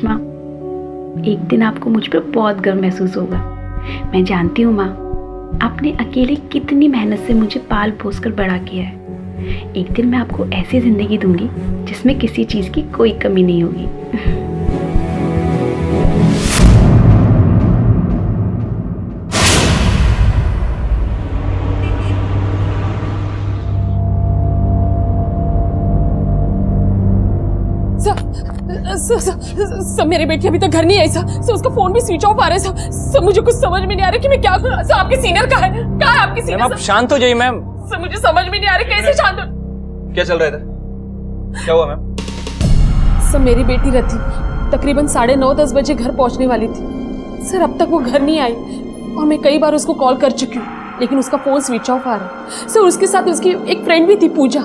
करिश्मा, एक दिन आपको मुझ पर बहुत गर्व महसूस होगा। मैं जानती हूँ माँ, आपने अकेले कितनी मेहनत से मुझे पाल पोस कर बड़ा किया है। एक दिन मैं आपको ऐसी जिंदगी दूंगी जिसमें किसी चीज़ की कोई कमी नहीं होगी। सब मेरी बेटी अभी तक घर नहीं आई सर। उसका फोन भी स्विच ऑफ आ रहा है सर। मुझे कुछ समझ में नहीं आ रहा कि मैं क्या करूं। सर आपके सीनियर कहाँ है आपके सीनियर? आप शांत हो जाइए मैम। सर मुझे समझ में नहीं आ रहा कैसे शांत हो। क्या चल रहा था? क्या हुआ मैम? सर मेरी बेटी रथी तकरीबन 9:30-10 बजे घर पहुंचने वाली थी सर। अब तक वो घर नहीं आई और मैं कई बार उसको कॉल कर चुकी हूँ, लेकिन उसका फोन स्विच ऑफ आ रहा है सर। उसके साथ उसकी एक फ्रेंड भी थी पूजा,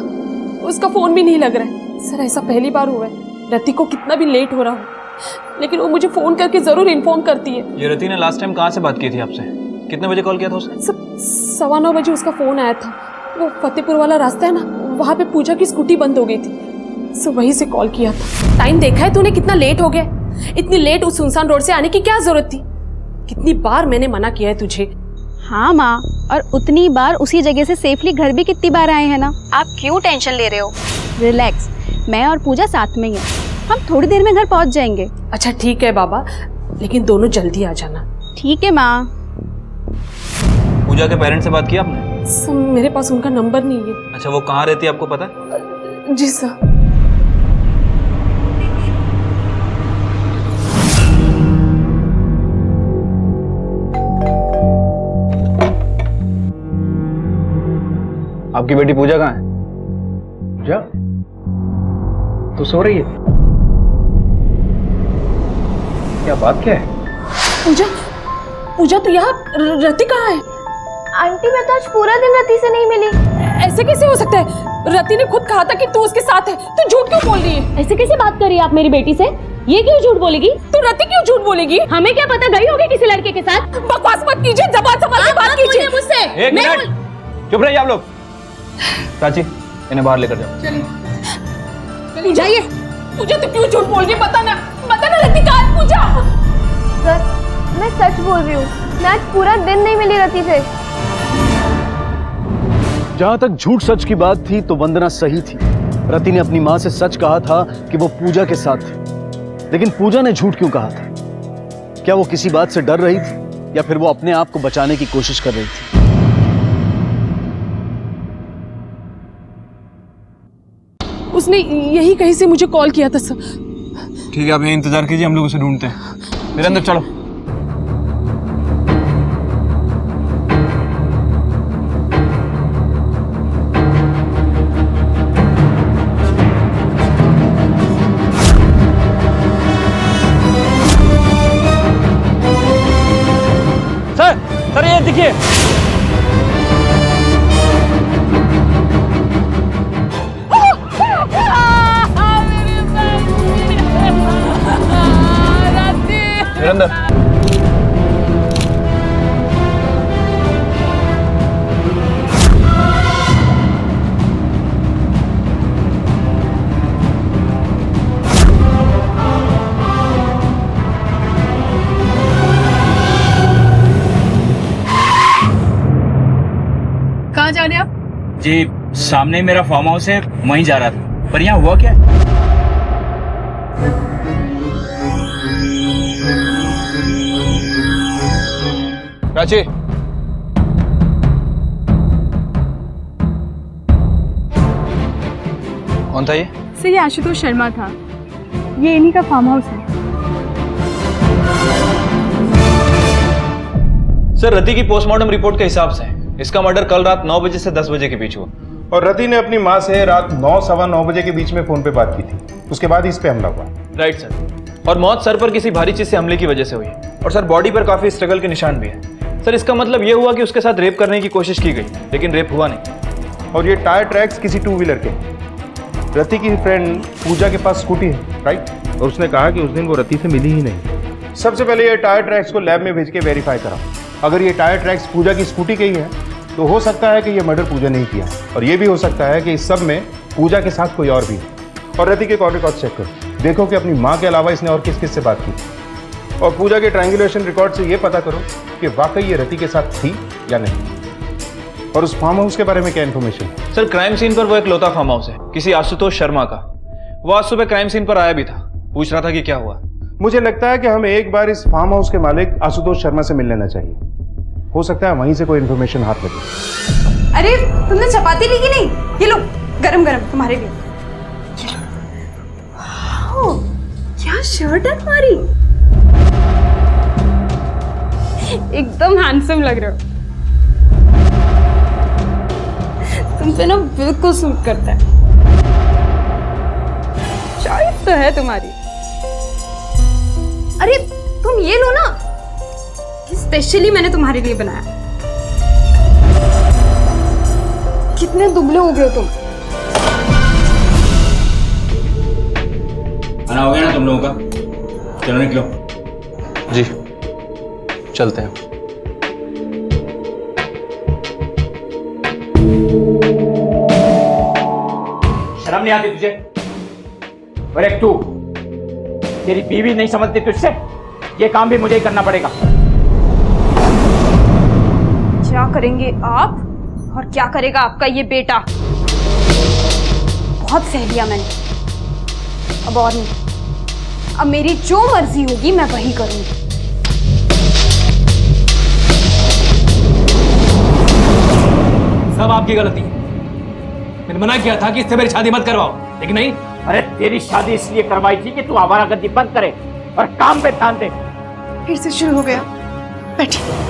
उसका फोन भी नहीं लग रहा है सर। ऐसा पहली बार हुआ है। रति को कितना भी लेट हो रहा हो, लेकिन वो मुझे फोन करके जरूर इन्फॉर्म करती है। ये रति ने लास्ट टाइम कहाँ से बात की थी आपसे? कितने बजे कॉल किया था उसने? सब 9:15 बजे उसका फोन आया था। वो फतेहपुर वाला रास्ता है ना, वहाँ पे पूजा की स्कूटी बंद हो गई थी सो वहीं से कॉल किया था। टाइम देखा है तूने कितना लेट हो गया? इतनी लेट उस सुनसान रोड से आने की क्या जरूरत थी? कितनी बार मैंने मना किया है तुझे। हाँ माँ, और उतनी बार उसी जगह से सेफली घर भी कितनी बार आए हैं ना। आप क्यों टेंशन ले रहे हो? रिलैक्स, मैं और पूजा साथ में ही हैं। हम थोड़ी देर में घर पहुंच जाएंगे। अच्छा ठीक है बाबा, लेकिन दोनों जल्दी आ जाना। ठीक है माँ। पूजा के पेरेंट्स से बात की आपने? सर मेरे पास उनका नंबर नहीं है। अच्छा, वो कहाँ रहती है आपको पता है? जी सर। आपकी बेटी पूजा कहाँ है? पूजा तो सो रही है। क्या बात क्या है? पूजा तो यहाँ, रति कहाँ है? आंटी मैं तो आज पूरा दिन रति से नहीं मिली। ऐसे कैसे हो सकता है? रति ने खुद कहा था कि तू उसके साथ है, तू झूठ क्यों बोल रही है? ऐसे कैसे बात कर रही है आप मेरी बेटी से? ये क्यों झूठ बोलेगी? तू रति क्यों झूठ बोलेगी? हमें क्या पता, गई होगी किसी लड़के के साथ। बकवास मत कीजिए, जबान संभाल के बात कीजिए मुझसे। एक मिनट चुप रहिए आप लोग। प्राची, इन्हें बाहर लेकर जाओ। चलिए जाइए। पूजा तू क्यों झूठ बोल रही है? बता ना रति कहाँ है? पूजा सर मैं सच बोल रही हूँ, मैं आज पूरा दिन नहीं मिली रति से। जहां तक झूठ सच की बात थी तो वंदना सही थी। रति ने अपनी मां से सच कहा था कि वो पूजा के साथ थी, लेकिन पूजा ने झूठ क्यों कहा था? क्या वो किसी बात से डर रही थी या फिर वो अपने आप को बचाने की कोशिश कर रही थी? उसने यही कहीं से मुझे कॉल किया था सर। ठीक है, आप यहीं इंतजार कीजिए, हम लोग उसे ढूंढते हैं। मेरे अंदर चलो। सर ये देखिए। मेरे अंदर। कहाँ जा रहे हैं आप? जी सामने मेरा फार्म हाउस है, वहीं जा रहा था। पर यहाँ हुआ क्या? प्राची, कौन था ये? सर ये आशुतोष शर्मा था, ये इन्हीं का फार्म हाउस है। सर, रति की पोस्टमार्टम रिपोर्ट के हिसाब से इसका मर्डर कल रात 9 बजे से 10 बजे के बीच हुआ। और रति ने अपनी मां से रात 9 सवा 9 बजे के बीच में फोन पे बात की थी। उसके बाद इस पे हमला हुआ। Right sir. और मौत सर पर किसी भारी चीज से हमले की वजह से हुई। और सर बॉडी पर काफी स्ट्रगल के निशान भी है। सर इसका मतलब ये हुआ कि उसके साथ रेप करने की कोशिश की गई, लेकिन रेप हुआ नहीं। और ये टायर ट्रैक्स किसी 2 व्हीलर के। रति की फ्रेंड पूजा के पास स्कूटी है, राइट? और उसने कहा कि उस दिन वो रति से मिली ही नहीं। सबसे पहले ये टायर ट्रैक्स को लैब में भेज के वेरीफाई कराओ। अगर ये टायर ट्रैक्स पूजा की स्कूटी के ही है तो हो सकता है कि ये मर्डर पूजा नहीं किया, और ये भी हो सकता है कि इस सब में पूजा के साथ कोई और भी है। और रति के कॉल रिकॉर्ड चेक करो। देखो कि अपनी माँ के अलावा इसने और किस किस से बात की, और पूजा के ट्रायंगुलेशन रिकॉर्ड से यह पता करो कि वाकई ये रति के साथ थी या नहीं, और उस फार्म हाउस के बारे में क्या इन्फॉर्मेशन है। सर क्राइम सीन पर वो एक लौता फार्म हाउस है किसी आशुतोष शर्मा का। वो आज सुबह क्राइम सीन पर आया भी था, पूछ रहा था कि क्या हुआ। मुझे लगता है कि हमें एक बार इस फार्म हाउस के मालिक आशुतोष शर्मा से मिल लेना चाहिए, हो सकता है वहीं से कोई इन्फॉर्मेशन हाथ लगे। अरे तुमने चपाती ली कि नहीं? ये लो गरम गरम तुम्हारे लिए। वाह, क्या शर्ट है तुम्हारी, एकदम हैंडसम लग रहे हो। तुम पे ना बिल्कुल सूट करता है, चॉइस तो है तुम्हारी। अरे तुम ये लो ना, स्पेशली मैंने तुम्हारे लिए बनाया। कितने दुबले हो गए हो तुम। खाना हो गया ना तुम लोगों का? चलो निकलो। जी चलते हैं। शर्म नहीं आती तुझे? और एक तू, तेरी बीवी नहीं समझती तुझसे? ये काम भी मुझे ही करना पड़ेगा। क्या करेंगे आप और क्या करेगा आपका ये बेटा? बहुत सह लिया मैंने, अब और नहीं। अब मेरी जो मर्जी होगी मैं वही करूंगी। सब आपकी गलती है। मैंने मना किया था कि इससे मेरी शादी मत करवाओ, लेकिन नहीं। अरे तेरी शादी इसलिए करवाई थी कि तू आवारागर्दी बंद करे और काम पे ध्यान दे। फिर से शुरू हो गया, बैठिए।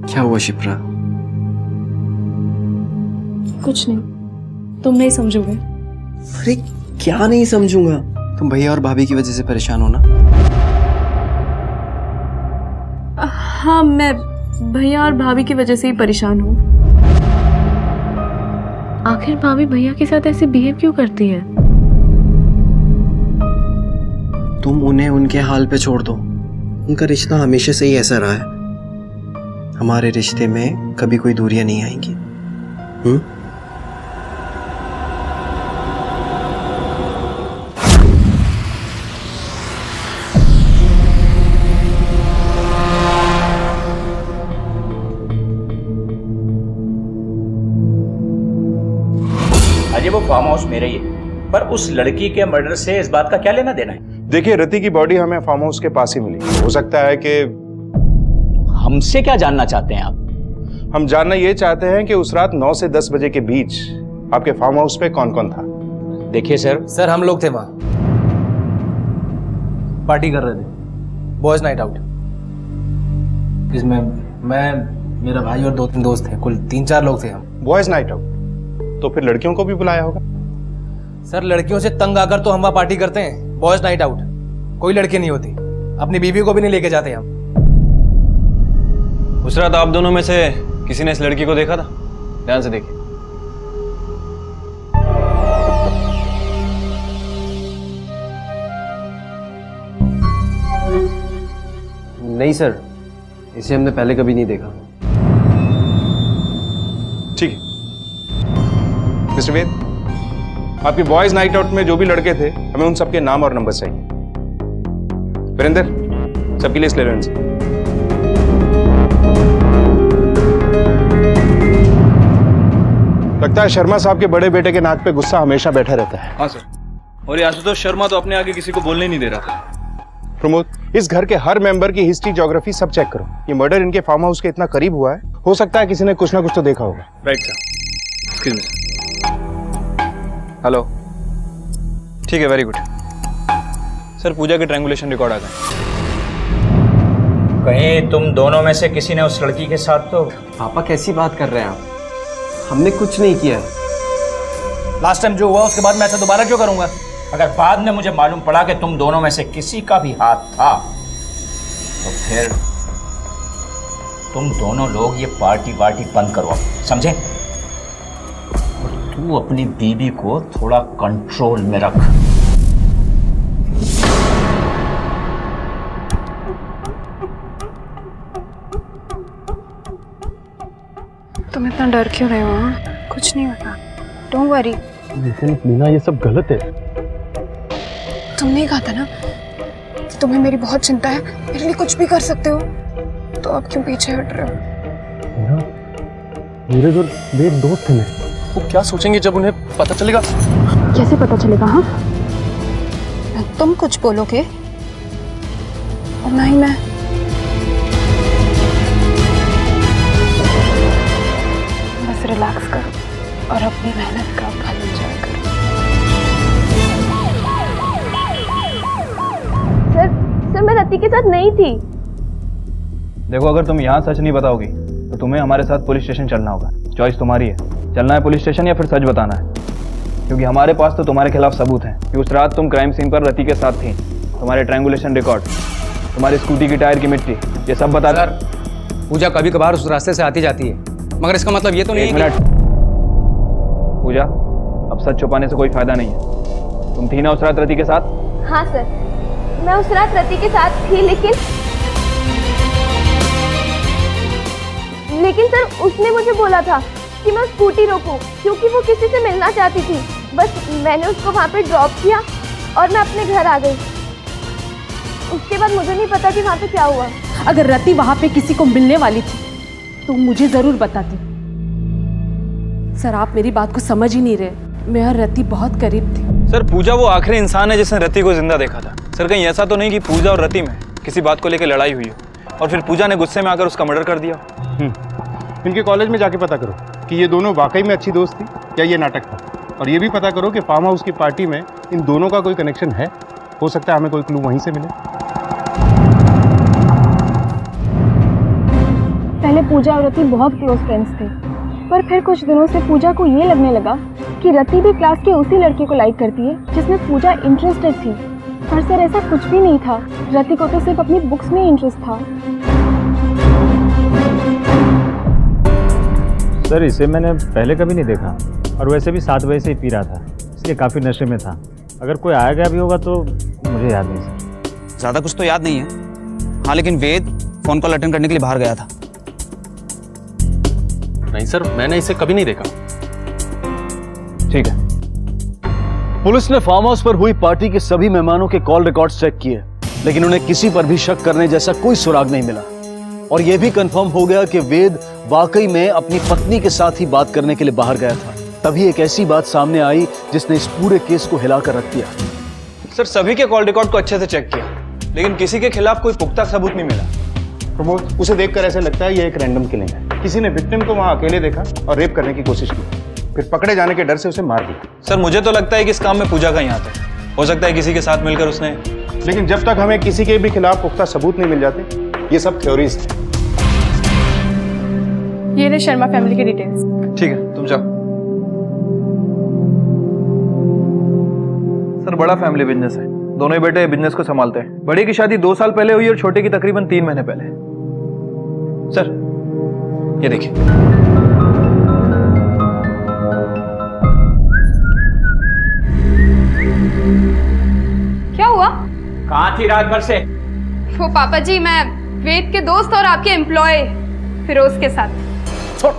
क्या हुआ शिप्रा? कुछ नहीं, तुम नहीं समझोगे। अरे क्या नहीं समझूंगा? तुम भैया और भाभी की वजह से परेशान हो ना? हाँ, मैं भैया और भाभी की वजह से ही परेशान हूँ। आखिर भाभी भैया के साथ ऐसे बिहेव क्यों करती है? तुम उन्हें उनके हाल पे छोड़ दो। उनका रिश्ता हमेशा से ही ऐसा रहा है। हमारे रिश्ते में कभी कोई दूरियां नहीं आएंगी। अजय वो फार्म हाउस मेरा ही है, पर उस लड़की के मर्डर से इस बात का क्या लेना देना है? देखिए, रति की बॉडी हमें फार्म हाउस के पास ही मिली। हो सकता है कि हमसे क्या जानना चाहते हैं आप? हम जानना ये चाहते हैं कि उस रात 9 से 10 बजे के बीच आपके फार्म हाउस पे कौन कौन था। देखिए सर हम लोग थे वहां, पार्टी कर रहे थे, बॉयज नाइट आउट। इसमें मैं, मेरा भाई और 2-3 दोस्त थे, कुल 3-4 लोग थे हम। बॉयज नाइट आउट, तो फिर लड़कियों को भी बुलाया होगा? सर लड़कियों से तंग आकर तो हम वहां पार्टी करते हैं, बॉयज नाइट आउट कोई लड़की नहीं होती। अपनी बीवी को भी नहीं लेके जाते हम। उस रात आप दोनों में से किसी ने इस लड़की को देखा था? ध्यान से देखिए। नहीं सर, इसे हमने पहले कभी नहीं देखा। ठीक है मिस्टर वेद, आपकी बॉयज नाइट आउट में जो भी लड़के थे, हमें उन सबके नाम और नंबर चाहिए। वीरेंद्र, सबकी लिस्ट ले लो इनसे। लगता है शर्मा साहब के बड़े बेटे के नाक पे गुस्सा हमेशा बैठा रहता है। हाँ सर, और ये आशुतोष शर्मा तो अपने आगे किसी को बोलने नहीं दे रहा था। प्रमोद, इस घर के हर मेंबर की हिस्ट्री, ज्योग्राफी सब चेक करो। ये मर्डर इनके फार्म हाउस के इतना करीब हुआ है, हो सकता है किसी ने कुछ ना कुछ तो देखा होगा। Right sir, excuse me. Hello, ठीक है, वेरी गुड सर। पूजा के ट्रायंगुलेशन रिकॉर्ड आ गए। कहीं तुम दोनों में से किसी ने उस लड़की के साथ तो? पापा कैसी बात कर रहे हैं आप? हमने कुछ नहीं किया। लास्ट टाइम जो हुआ उसके बाद मैं ऐसा दोबारा क्यों करूंगा? अगर बाद में मुझे मालूम पड़ा कि तुम दोनों में से किसी का भी हाथ था, तो फिर तुम दोनों लोग ये पार्टी वार्टी बंद करो, समझे? और तू अपनी बीवी को थोड़ा कंट्रोल में रख। तुम इतना डर क्यों रहे हो? कुछ नहीं होता, डोंट वरी। लेकिन मीना ये सब गलत है। तुमने कहा था ना कि तुम्हें मेरी बहुत चिंता है, मेरे लिए कुछ भी कर सकते हो, तो अब क्यों पीछे हट रहे हो? नीरज और वेद दोस्त हैं, वो क्या सोचेंगे जब उन्हें पता चलेगा? कैसे पता चलेगा? हाँ, तुम कुछ बोलोगे और ना ही मैं। बस रिलैक्स करो और अपनी मेहनत का फल एंजॉय करो। सर मैं रति के साथ नहीं थी। देखो, अगर तुम यहाँ सच नहीं बताओगी तो तुम्हें हमारे साथ पुलिस स्टेशन चलना होगा। चॉइस तुम्हारी है, चलना है पुलिस स्टेशन या फिर सच बताना है, क्योंकि हमारे पास तो तुम्हारे खिलाफ सबूत हैं कि उस रात तुम क्राइम सीन पर रति के साथ थी। तुम्हारे ट्रायंगुलेशन रिकॉर्ड, तुम्हारी स्कूटी की टायर की मिट्टी, ये सब बता। सर, पूजा कभी कभार उस रास्ते से आती जाती है, मगर इसका मतलब ये तो नहीं है। एक मिनट पूजा, अब सच छुपाने से कोई फायदा नहीं है। तुम थी ना उस रात रति के साथ? हाँ सर, मैं उस रात रति के साथ थी, लेकिन सर उसने मुझे बोला था कि मैं स्कूटी रोकूं क्योंकि वो किसी से मिलना चाहती थी। बस मैंने उसको वहाँ पे ड्रॉप किया और मैं अपने घर आ गई। उसके बाद मुझे नहीं पता कि वहाँ पे क्या हुआ। अगर रति वहाँ पे किसी को मिलने वाली थी तो मुझे जरूर बताती। सर, आप मेरी बात को समझ ही नहीं रहे। मैं और रति बहुत करीब थी। सर, पूजा वो आखिरी इंसान है जिसने रति को जिंदा देखा था। सर, कहीं ऐसा तो नहीं कि पूजा और रति में किसी बात को लेकर लड़ाई हुई हो और फिर पूजा ने गुस्से में आकर उसका मर्डर कर दिया? इनके कॉलेज में जाके पता करो कि ये दोनों वाकई में अच्छी दोस्त थी या ये नाटक था, और ये भी पता करो कि फार्म हाउस की पार्टी में इन दोनों का कोई कनेक्शन है। हो सकता है हमें कोई क्लू वहीं से मिले। पहले पूजा और रति बहुत क्लोज फ्रेंड्स थे, पर फिर कुछ दिनों से पूजा को ये लगने लगा कि रति भी क्लास के उसी लड़के को लाइक करती है जिसमें पूजा इंटरेस्टेड थी। पर सर ऐसा कुछ भी नहीं था, रति को तो सिर्फ अपनी बुक्स में इंटरेस्ट था। सर, इसे मैंने पहले कभी नहीं देखा, और वैसे भी 7 बजे से ही पी रहा था, इसलिए काफ़ी नशे में था। अगर कोई आया गया भी होगा तो मुझे याद नहीं सर। ज़्यादा कुछ तो याद नहीं है। हाँ, लेकिन वेद फोन कॉल अटेंड करने के लिए बाहर गया था। नहीं सर, मैंने इसे कभी नहीं देखा। ठीक है। पुलिस ने फार्म हाउस पर हुई पार्टी के सभी मेहमानों के कॉल रिकॉर्ड्स चेक किए, लेकिन उन्हें किसी पर भी शक करने जैसा कोई सुराग नहीं मिला। और यह भी कंफर्म हो गया कि वेद वाकई में अपनी पत्नी के साथ ही बात करने के लिए बाहर गया था। तभी एक ऐसी बात सामने आई जिसने इस पूरे केस को हिलाकर रख दिया। सर, सभी के कॉल रिकॉर्ड को अच्छे से चेक किया, लेकिन किसी के खिलाफ कोई पुख्ता सबूत नहीं मिला। प्रमोद, उसे देखकर ऐसे लगता है ये एक रैंडम किलिंग है। किसी ने विक्टिम को वहां अकेले देखा और रेप करने की कोशिश की, फिर पकड़े जाने के डर से उसे मार दिया। सर, मुझे तो लगता है कि इस काम में पूजा का ही हाथ है। हो सकता है किसी के साथ मिलकर उसने। लेकिन जब तक हमें किसी के भी खिलाफ पुख्ता सबूत नहीं मिल जाते, ये सब थ्योरीज हैं। ये ले शर्मा फैमिली की डिटेल्स। ठीक है, तुम जाओ। सर, बड़ा फैमिली बिजनेस है, दोनों ही बेटे बिजनेस को संभालते हैं। बड़े की शादी 2 साल पहले हुई और छोटे की तकरीबन 3 महीने पहले। सर, ये देखिए। क्या हुआ? कहाँ थी रात भर से? वो पापा जी, मैं वेद के दोस्त और आपके एम्प्लॉय फिरोज के साथ। छोड़,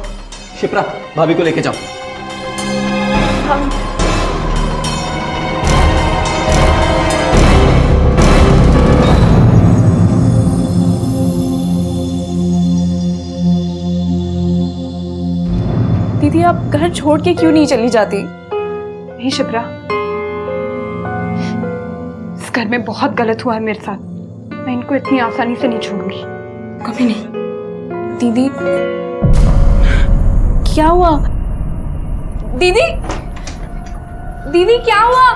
शिप्रा, भाभी को लेके जाओ। दीदी, आप घर छोड़ के क्यों नहीं चली जाती? नहीं शिप्रा, इस घर में बहुत गलत हुआ है मेरे साथ। मैं इनको इतनी आसानी से नहीं छोड़ूंगी, कभी नहीं। दीदी, क्या हुआ? दीदी, दीदी क्या हुआ?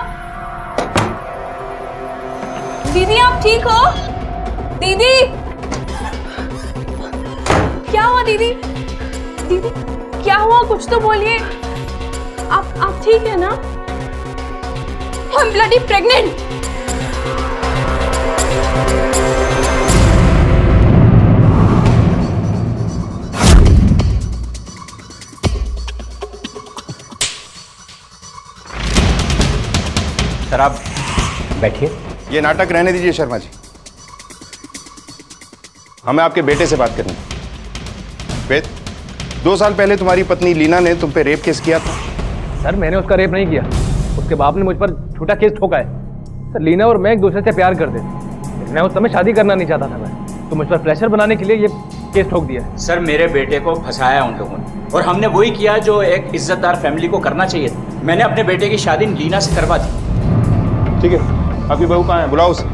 दीदी, आप ठीक हो? दीदी, क्या हुआ? दीदी, दीदी क्या हुआ? कुछ तो बोलिए। आप ठीक है ना? I'm bloody pregnant. सर आप बैठिए। ये नाटक रहने दीजिए शर्मा जी, हमें आपके बेटे से बात करनी है। वेद, 2 साल पहले तुम्हारी पत्नी लीना ने तुम पे रेप केस किया था। सर मैंने उसका रेप नहीं किया, उसके बाप ने मुझ पर झूठा केस ठोका है। सर लीना और मैं एक दूसरे से प्यार करते थे, मैं उस समय शादी करना नहीं चाहता था मैं, तो मुझ पर प्रेशर बनाने के लिए ये केस ठोक दिया है। सर मेरे बेटे को फंसाया उन लोगों ने, और हमने वही किया जो एक इज्जतदार फैमिली को करना चाहिए था। मैंने अपने बेटे की शादी लीना से करवा दी। ठीक है, आपकी बहू कहाँ है? बुलाओ उसे,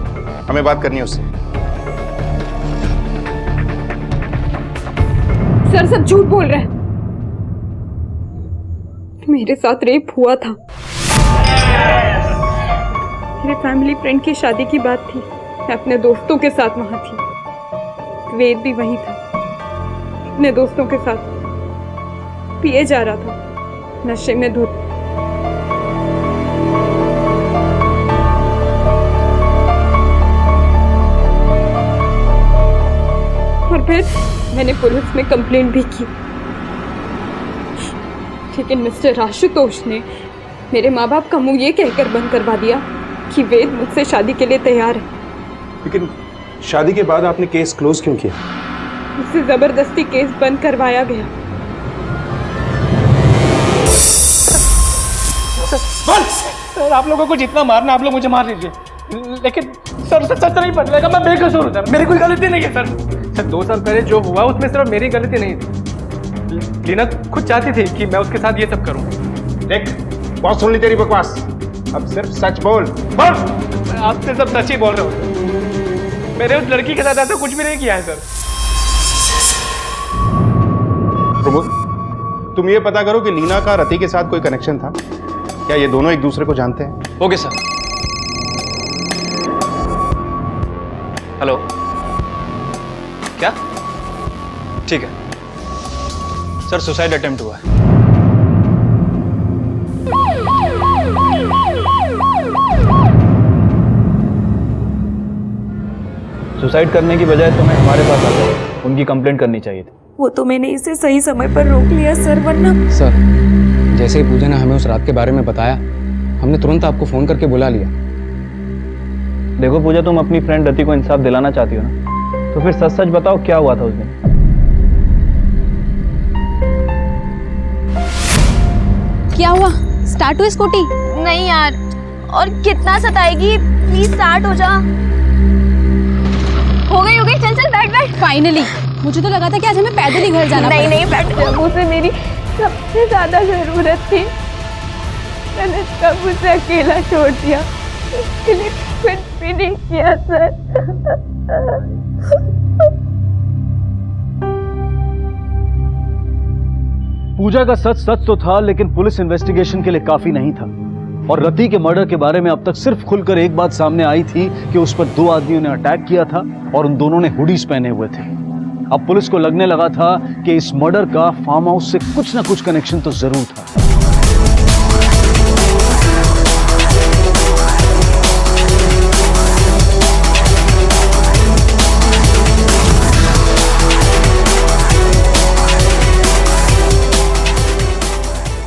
हमें बात करनी है उससे। सर सब झूठ बोल रहे हैं, मेरे साथ रेप हुआ था। मेरे फैमिली फ्रेंड की शादी की बात थी, मैं अपने दोस्तों के साथ वहां थी, वेद भी वहीं था, अपने दोस्तों के साथ पिए जा रहा था, नशे में धुत। और फिर मैंने पुलिस में कंप्लेंट भी की, लेकिन मिस्टर आशुतोष ने मेरे माँ बाप का मुंह ये कहकर बंद करवा दिया कि वेद मुझसे शादी के लिए तैयार है। लेकिन शादी के बाद आपने केस क्लोज क्यों किया? उससे जबरदस्ती केस बंद करवाया गया। सर आप लोगों को जितना मारना आप लोग मुझे मार लीजिए, लेकिन सर सच नहीं बदलेगा, मैं बेकसूर हूँ सर, मेरी कोई गलती नहीं है सर। 2 साल पहले जो हुआ उसमें सिर्फ मेरी गलती नहीं थी, लीना खुद चाहती थी कि मैं उसके साथ ये सब करूँ। देख, बहुत सुन ली तेरी बकवास, अब सिर्फ सच बोल। मैं आपसे सब सच ही बोल रहा हूँ, मैंने उस लड़की के साथ ऐसा कुछ भी नहीं किया है सर। प्रमोद, तुम ये पता करो कि लीना का रति के साथ कोई कनेक्शन था क्या? ये दोनों एक दूसरे को जानते हैं? Okay sir. हेलो, क्या? ठीक है सर, सुसाइड अटेम्प्ट हुआ है। सुसाइड करने की बजाय तुम्हें हमारे पास आकर उनकी कंप्लेंट करनी चाहिए थी। वो तो मैंने इसे सही समय पर रोक लिया सर, वरना। सर जैसे ही पूजा ने हमें उस रात के बारे में बताया, हमने तुरंत आपको फोन करके बुला लिया। देखो पूजा, तुम अपनी फ्रेंड रति को इंसाफ दिलाना चाहती हो ना, तो फिर सच सच बताओ क्या हुआ था उस दिन। क्या हुआ? स्टार्ट हुई स्कूटी? नहीं यार, और कितना सताएगी, प्लीज स्टार्ट हो जा। हो गई चल चल बैठ बैठ। फाइनली, मुझे तो लगा था कि आज हमें पैदल ही घर जाना नहीं नहीं बैठ। जब उसे मेरी सबसे ज्यादा जरूरत थी, मैंने तब उसे अकेला छोड़ दिया, उसके लिए कुछ भी नहीं किया सर। पूजा का सच सच तो था, लेकिन पुलिस इन्वेस्टिगेशन के लिए काफी नहीं था। और रति के मर्डर के बारे में अब तक सिर्फ खुलकर एक बात सामने आई थी कि उस पर 2 आदमियों ने अटैक किया था और उन दोनों ने हुडीज पहने हुए थे। अब पुलिस को लगने लगा था कि इस मर्डर का फार्म हाउस से कुछ ना कुछ कनेक्शन तो जरूर था।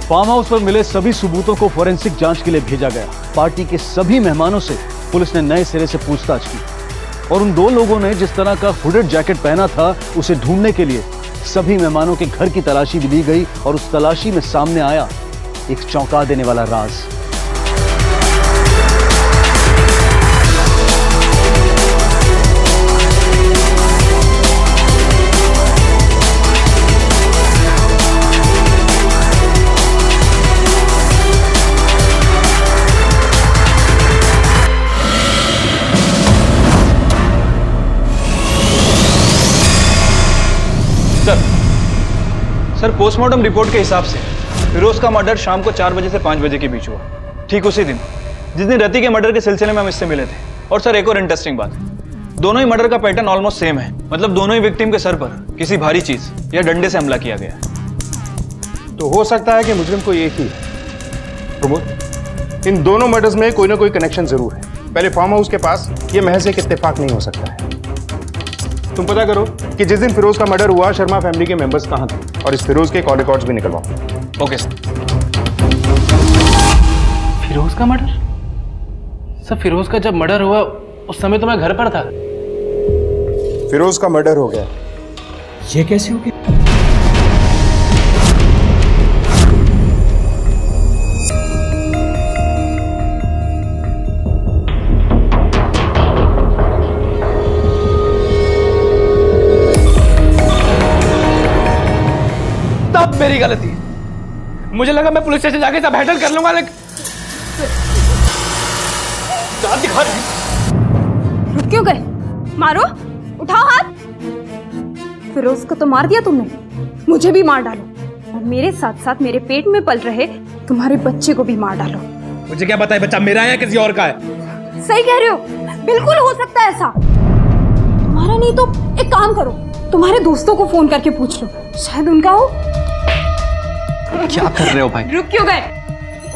फार्म हाउस पर मिले सभी सबूतों को फोरेंसिक जांच के लिए भेजा गया। पार्टी के सभी मेहमानों से पुलिस ने नए सिरे से पूछताछ की और उन 2 लोगों ने जिस तरह का हुडेड जैकेट पहना था, उसे ढूंढने के लिए सभी मेहमानों के घर की तलाशी भी ली गई और उस तलाशी में सामने आया एक चौंका देने वाला राज। सर पोस्टमार्टम रिपोर्ट के हिसाब से फिरोज का मर्डर शाम को 4 बजे से 5 बजे के बीच हुआ, ठीक उसी दिन जिस दिन रति के मर्डर के सिलसिले में हम इससे मिले थे। और सर एक और इंटरेस्टिंग बात, दोनों ही मर्डर का पैटर्न ऑलमोस्ट सेम है, मतलब दोनों ही विक्टिम के सर पर किसी भारी चीज या डंडे से हमला किया गया। तो हो सकता है कि मुजरिम को एक ही है। प्रमोद, इन दोनों मर्डर्स में कोई ना कोई कनेक्शन जरूर है। पहले फार्म हाउस के पास ये महज एक इत्तेफाक नहीं हो सकता है। तुम पता करो कि जिस दिन फिरोज का मर्डर हुआ शर्मा फैमिली के मेंबर्स कहाँ थे और इस फिरोज के कॉल रिकॉर्ड्स भी निकलवाओ। Okay sir. फिरोज का मर्डर? सर फिरोज का जब मर्डर हुआ उस समय तो मैं घर पर था। फिरोज का मर्डर हो गया। ये कैसे हो गया? तब मेरी गलती। मुझे लगा मैं पुलिस स्टेशन जाके सब हैंडल कर लूंगा, लेकिन दांत दिखा रही। रुक क्यों गए? मारो, उठाओ हाथ। फिरोज को तो मार दिया तुमने, मुझे भी मार डालो और मेरे साथ साथ मेरे पेट में पल रहे तुम्हारे बच्चे को भी मार डालो। मुझे क्या पता है बच्चा मेरा है या किसी और का है? सही कह रहे हो, बिल्कुल हो सकता है ऐसा। तुम्हारा नहीं तो एक काम करो, तुम्हारे दोस्तों को फोन करके पूछ लो, शायद उनका हो। क्या कर रहे हो भाई? रुक क्यों गए?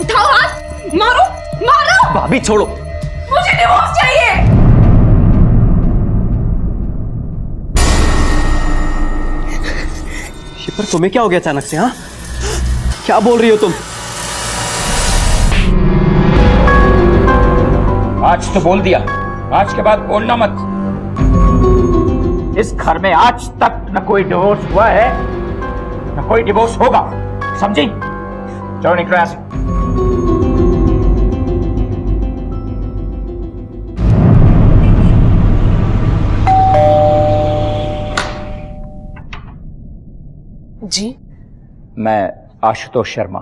उठाओ हाथ, मारो मारो। भाभी छोड़ो। मुझे डिवोर्स चाहिए। शिपर तुम्हें क्या हो गया अचानक से? हाँ, क्या बोल रही हो तुम? आज तो बोल दिया, आज के बाद बोलना मत। इस घर में आज तक न कोई डिवोर्स हुआ है न कोई डिवोर्स होगा, समझी? चलो निकलो यहां से। जी? मैं आशुतोष शर्मा।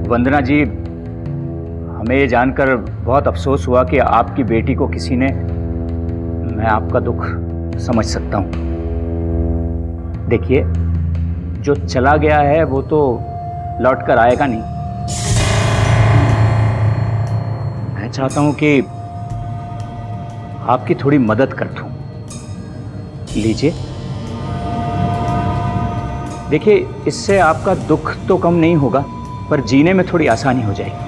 वंदना जी, हमें ये जानकर बहुत अफसोस हुआ कि आपकी बेटी को किसी ने, मैं आपका दुख समझ सकता हूं। देखिए, जो चला गया है वो तो लौट कर आएगा नहीं। मैं चाहता हूं कि आपकी थोड़ी मदद कर दूं। लीजिए, देखिए, इससे आपका दुख तो कम नहीं होगा पर जीने में थोड़ी आसानी हो जाएगी।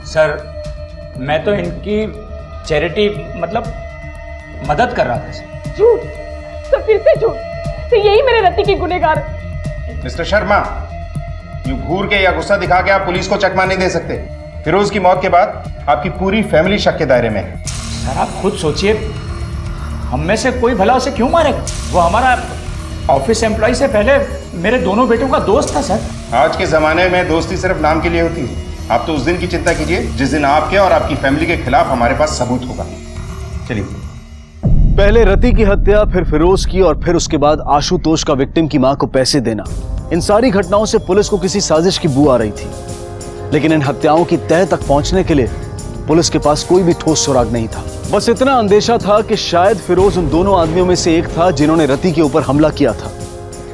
सर, मैं तो इनकी चैरिटी मतलब मदद कर रहा था सर। झूठ, तो फिर से झूठ। तो यही मेरे रति के गुनहगार। मिस्टर शर्मा, यूं घूर के या गुस्सा दिखा के आप पुलिस को चकमा नहीं दे सकते। फिरोज की मौत के बाद आपकी पूरी फैमिली शक के दायरे में है। सर आप खुद सोचिए, हम में से कोई भला उसे क्यों मारेगा? वो हमारा ऑफिस एम्प्लॉय से पहले मेरे दोनों बेटों का दोस्त था सर। आज के जमाने में दोस्ती सिर्फ नाम के लिए होती है। आप तो उस दिन की चिंता कीजिए जिस दिन आपके और आपकी फैमिली के खिलाफ हमारे पास सबूत होगा। चलिए। पहले रति की हत्या, फिर फिरोज की और फिर उसके बाद आशुतोष का विक्टिम की मां को पैसे देना, इन सारी घटनाओं से पुलिस को किसी साजिश की बू आ रही थी। लेकिन इन हत्याओं की तह तक पहुंचने के लिए पुलिस के पास कोई भी ठोस सुराग नहीं था। बस इतना अंदेशा था कि शायद फिरोज उन दोनों आदमियों में से एक था जिन्होंने रति के ऊपर हमला किया था,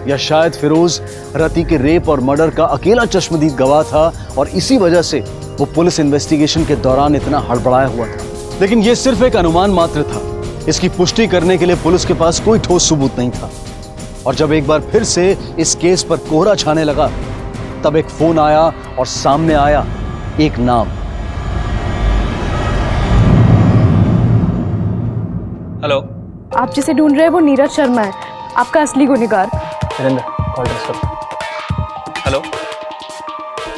या शायद फिरोज रति के रेप और मर्डर का अकेला चश्मदीद गवाह था और इसी वजह से वो पुलिस इन्वेस्टिगेशन के दौरान इतना हड़बड़ाया हुआ था। लेकिन ये सिर्फ एक अनुमान मात्र था। इसकी पुष्टि करने के लिए पुलिस के पास कोई ठोस सबूत नहीं था। और जब एक बार फिर से इस केस पर कोहरा छाने लगा, तब एक फोन आया और सामने आया एक नाम। हेलो, आप जिसे ढूंढ रहे हैं वो नीरज शर्मा है, आपका असली गुनहगार। Call transfer. हेलो,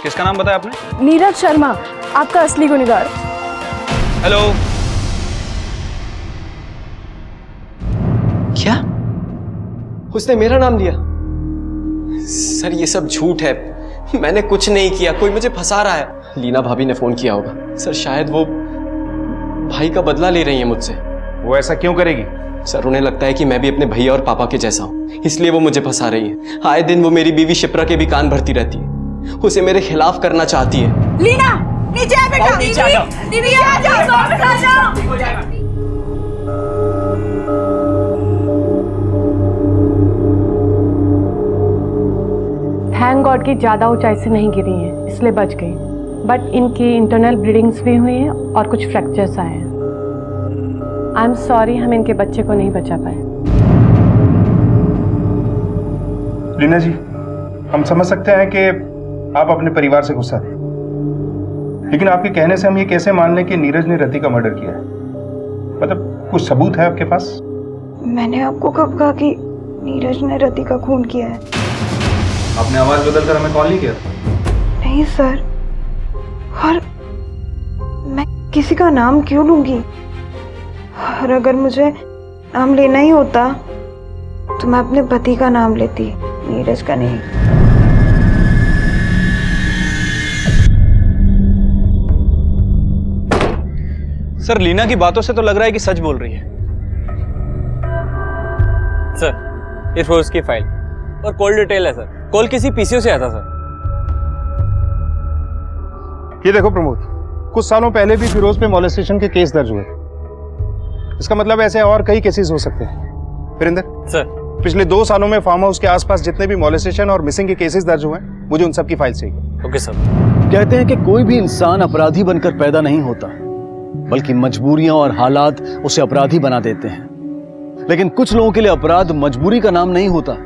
किसका नाम बताया आपने? नीरज शर्मा, आपका असली गुनहगार। हेलो। क्या? उसने मेरा नाम लिया? सर ये सब झूठ है, मैंने कुछ नहीं किया, कोई मुझे फंसा रहा है। लीना भाभी ने फोन किया होगा। सर शायद वो भाई का बदला ले रही है मुझसे। वो ऐसा क्यों करेगी? सर उन्हें लगता है कि मैं भी अपने भैया और पापा के जैसा हूँ, इसलिए वो मुझे फंसा रही है। आए दिन वो मेरी बीवी शिप्रा के भी कान भरती रहती है, उसे मेरे खिलाफ करना चाहती है। लीना, नीचे आ बेटा। नीचे आ जाओ। दीदी आ जाओ, वापस आ जाओ। ठीक हो जाएगा। थैंक गॉड की ज़्यादा ऊंचाई से नहीं गिरी हैं, इसलिए बच गई। बट इनकी इंटरनल ब्लीडिंग्स भी हुई हैं और कुछ फ्रैक्चर्स आए हैं। आई एम सॉरी, हम इनके बच्चे को नहीं बचा पाए। लीना जी, हम समझ सकते हैं कि आप अपने परिवार से गुस्सा थे, लेकिन आपके कहने से हम ये कैसे मान लें कि नीरज ने रति का मर्डर किया है? मतलब कुछ सबूत है आपके पास? मैंने आपको कब कहा कि नीरज ने रति का खून किया है? आपने आवाज बदलकर हमें कॉल नहीं किया? नहीं सर, और मैं किसी का नाम क्यों लूंगी? और अगर मुझे नाम लेना ही होता तो मैं अपने पति का नाम लेती, नीरज का नहीं। सर, लीना की बातों से तो लग रहा है कि सच बोल रही है। सर, ये फिरोज की फाइल और कॉल डिटेल है सर। कॉल किसी पीसीओ से आता सर। ये देखो प्रमोद, कुछ सालों पहले भी फिरोज पे मॉलेस्टेशन के केस दर्ज हुए थे। इसका मतलब ऐसे और कई केसेस हो सकते हैं। वीरेंद्र सर, पिछले 2 सालों में फार्म हाउस के आसपास जितने भी मॉलेस्टेशन और मिसिंग के केसेस दर्ज हुए हैं, मुझे उन सब की फाइल चाहिए। Okay sir. कहते हैं कि कोई भी इंसान अपराधी बनकर पैदा नहीं होता, बल्कि मजबूरियां और हालात उसे अपराधी बना देते हैं। लेकिन कुछ लोगों के लिए अपराध मजबूरी का नाम नहीं होता,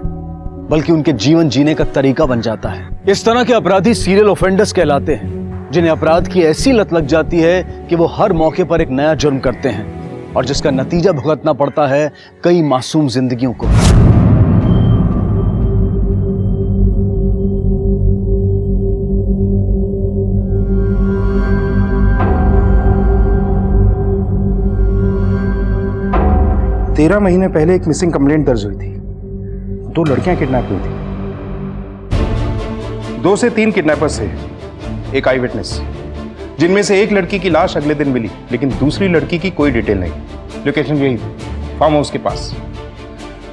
बल्कि उनके जीवन जीने का तरीका बन जाता है। इस तरह के अपराधी सीरियल ऑफेंडर्स कहलाते हैं, जिन्हें अपराध की ऐसी लत लग जाती है कि वो हर मौके पर एक नया जुर्म करते हैं, और जिसका नतीजा भुगतना पड़ता है कई मासूम जिंदगियों को। तेरह महीने पहले एक मिसिंग कंप्लेंट दर्ज हुई थी। 2 लड़कियां किडनैप हुई थी। 2 से 3 किडनैपर्स थे, एक आई विटनेस, जिनमें से एक लड़की की लाश अगले दिन मिली, लेकिन दूसरी लड़की की कोई डिटेल नहीं। लोकेशन यही थी, फार्म हाउस के पास।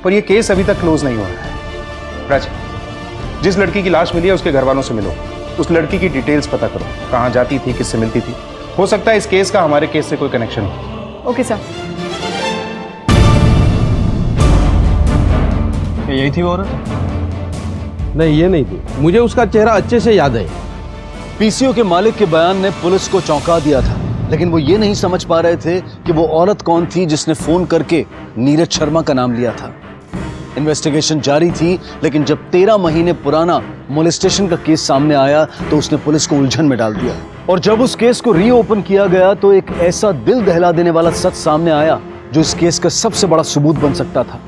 पर यह केस अभी तक क्लोज नहीं हुआ है। राज, जिस लड़की की लाश मिली है उसके घर वालों से मिलो, उस लड़की की डिटेल्स पता करो, कहाँ जाती थी, किससे मिलती थी। हो सकता है इस केस का हमारे केस से कोई कनेक्शन हो। Okay sir. क्या यही थी वो औरत? नहीं, ये नहीं थी। मुझे उसका चेहरा अच्छे से याद है। पीसीओ के मालिक के बयान ने पुलिस को चौंका दिया था, लेकिन वो ये नहीं समझ पा रहे थे कि वो औरत कौन थी जिसने फोन करके नीरज शर्मा का नाम लिया था। इन्वेस्टिगेशन जारी थी, लेकिन जब 13 महीने पुराना मोलेस्टेशन का केस सामने आया तो उसने पुलिस को उलझन में डाल दिया। और जब उस केस को रीओपन किया गया तो एक ऐसा दिल दहला देने वाला सच सामने आया जो इस केस का सबसे बड़ा सबूत बन सकता था।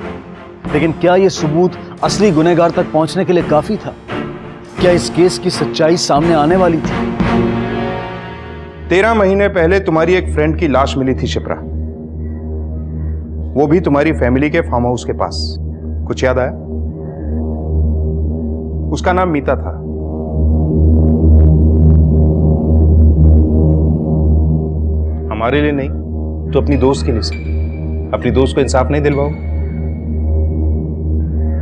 लेकिन क्या यह सबूत असली गुनहगार तक पहुंचने के लिए काफी था? क्या इस केस की सच्चाई सामने आने वाली थी? 13 महीने पहले तुम्हारी एक फ्रेंड की लाश मिली थी शिप्रा, वो भी तुम्हारी फैमिली के फार्म हाउस के पास। कुछ याद आया? उसका नाम मीता था। हमारे लिए नहीं तो अपनी दोस्त के लिए से। अपनी दोस्त को इंसाफ नहीं दिलवाओ?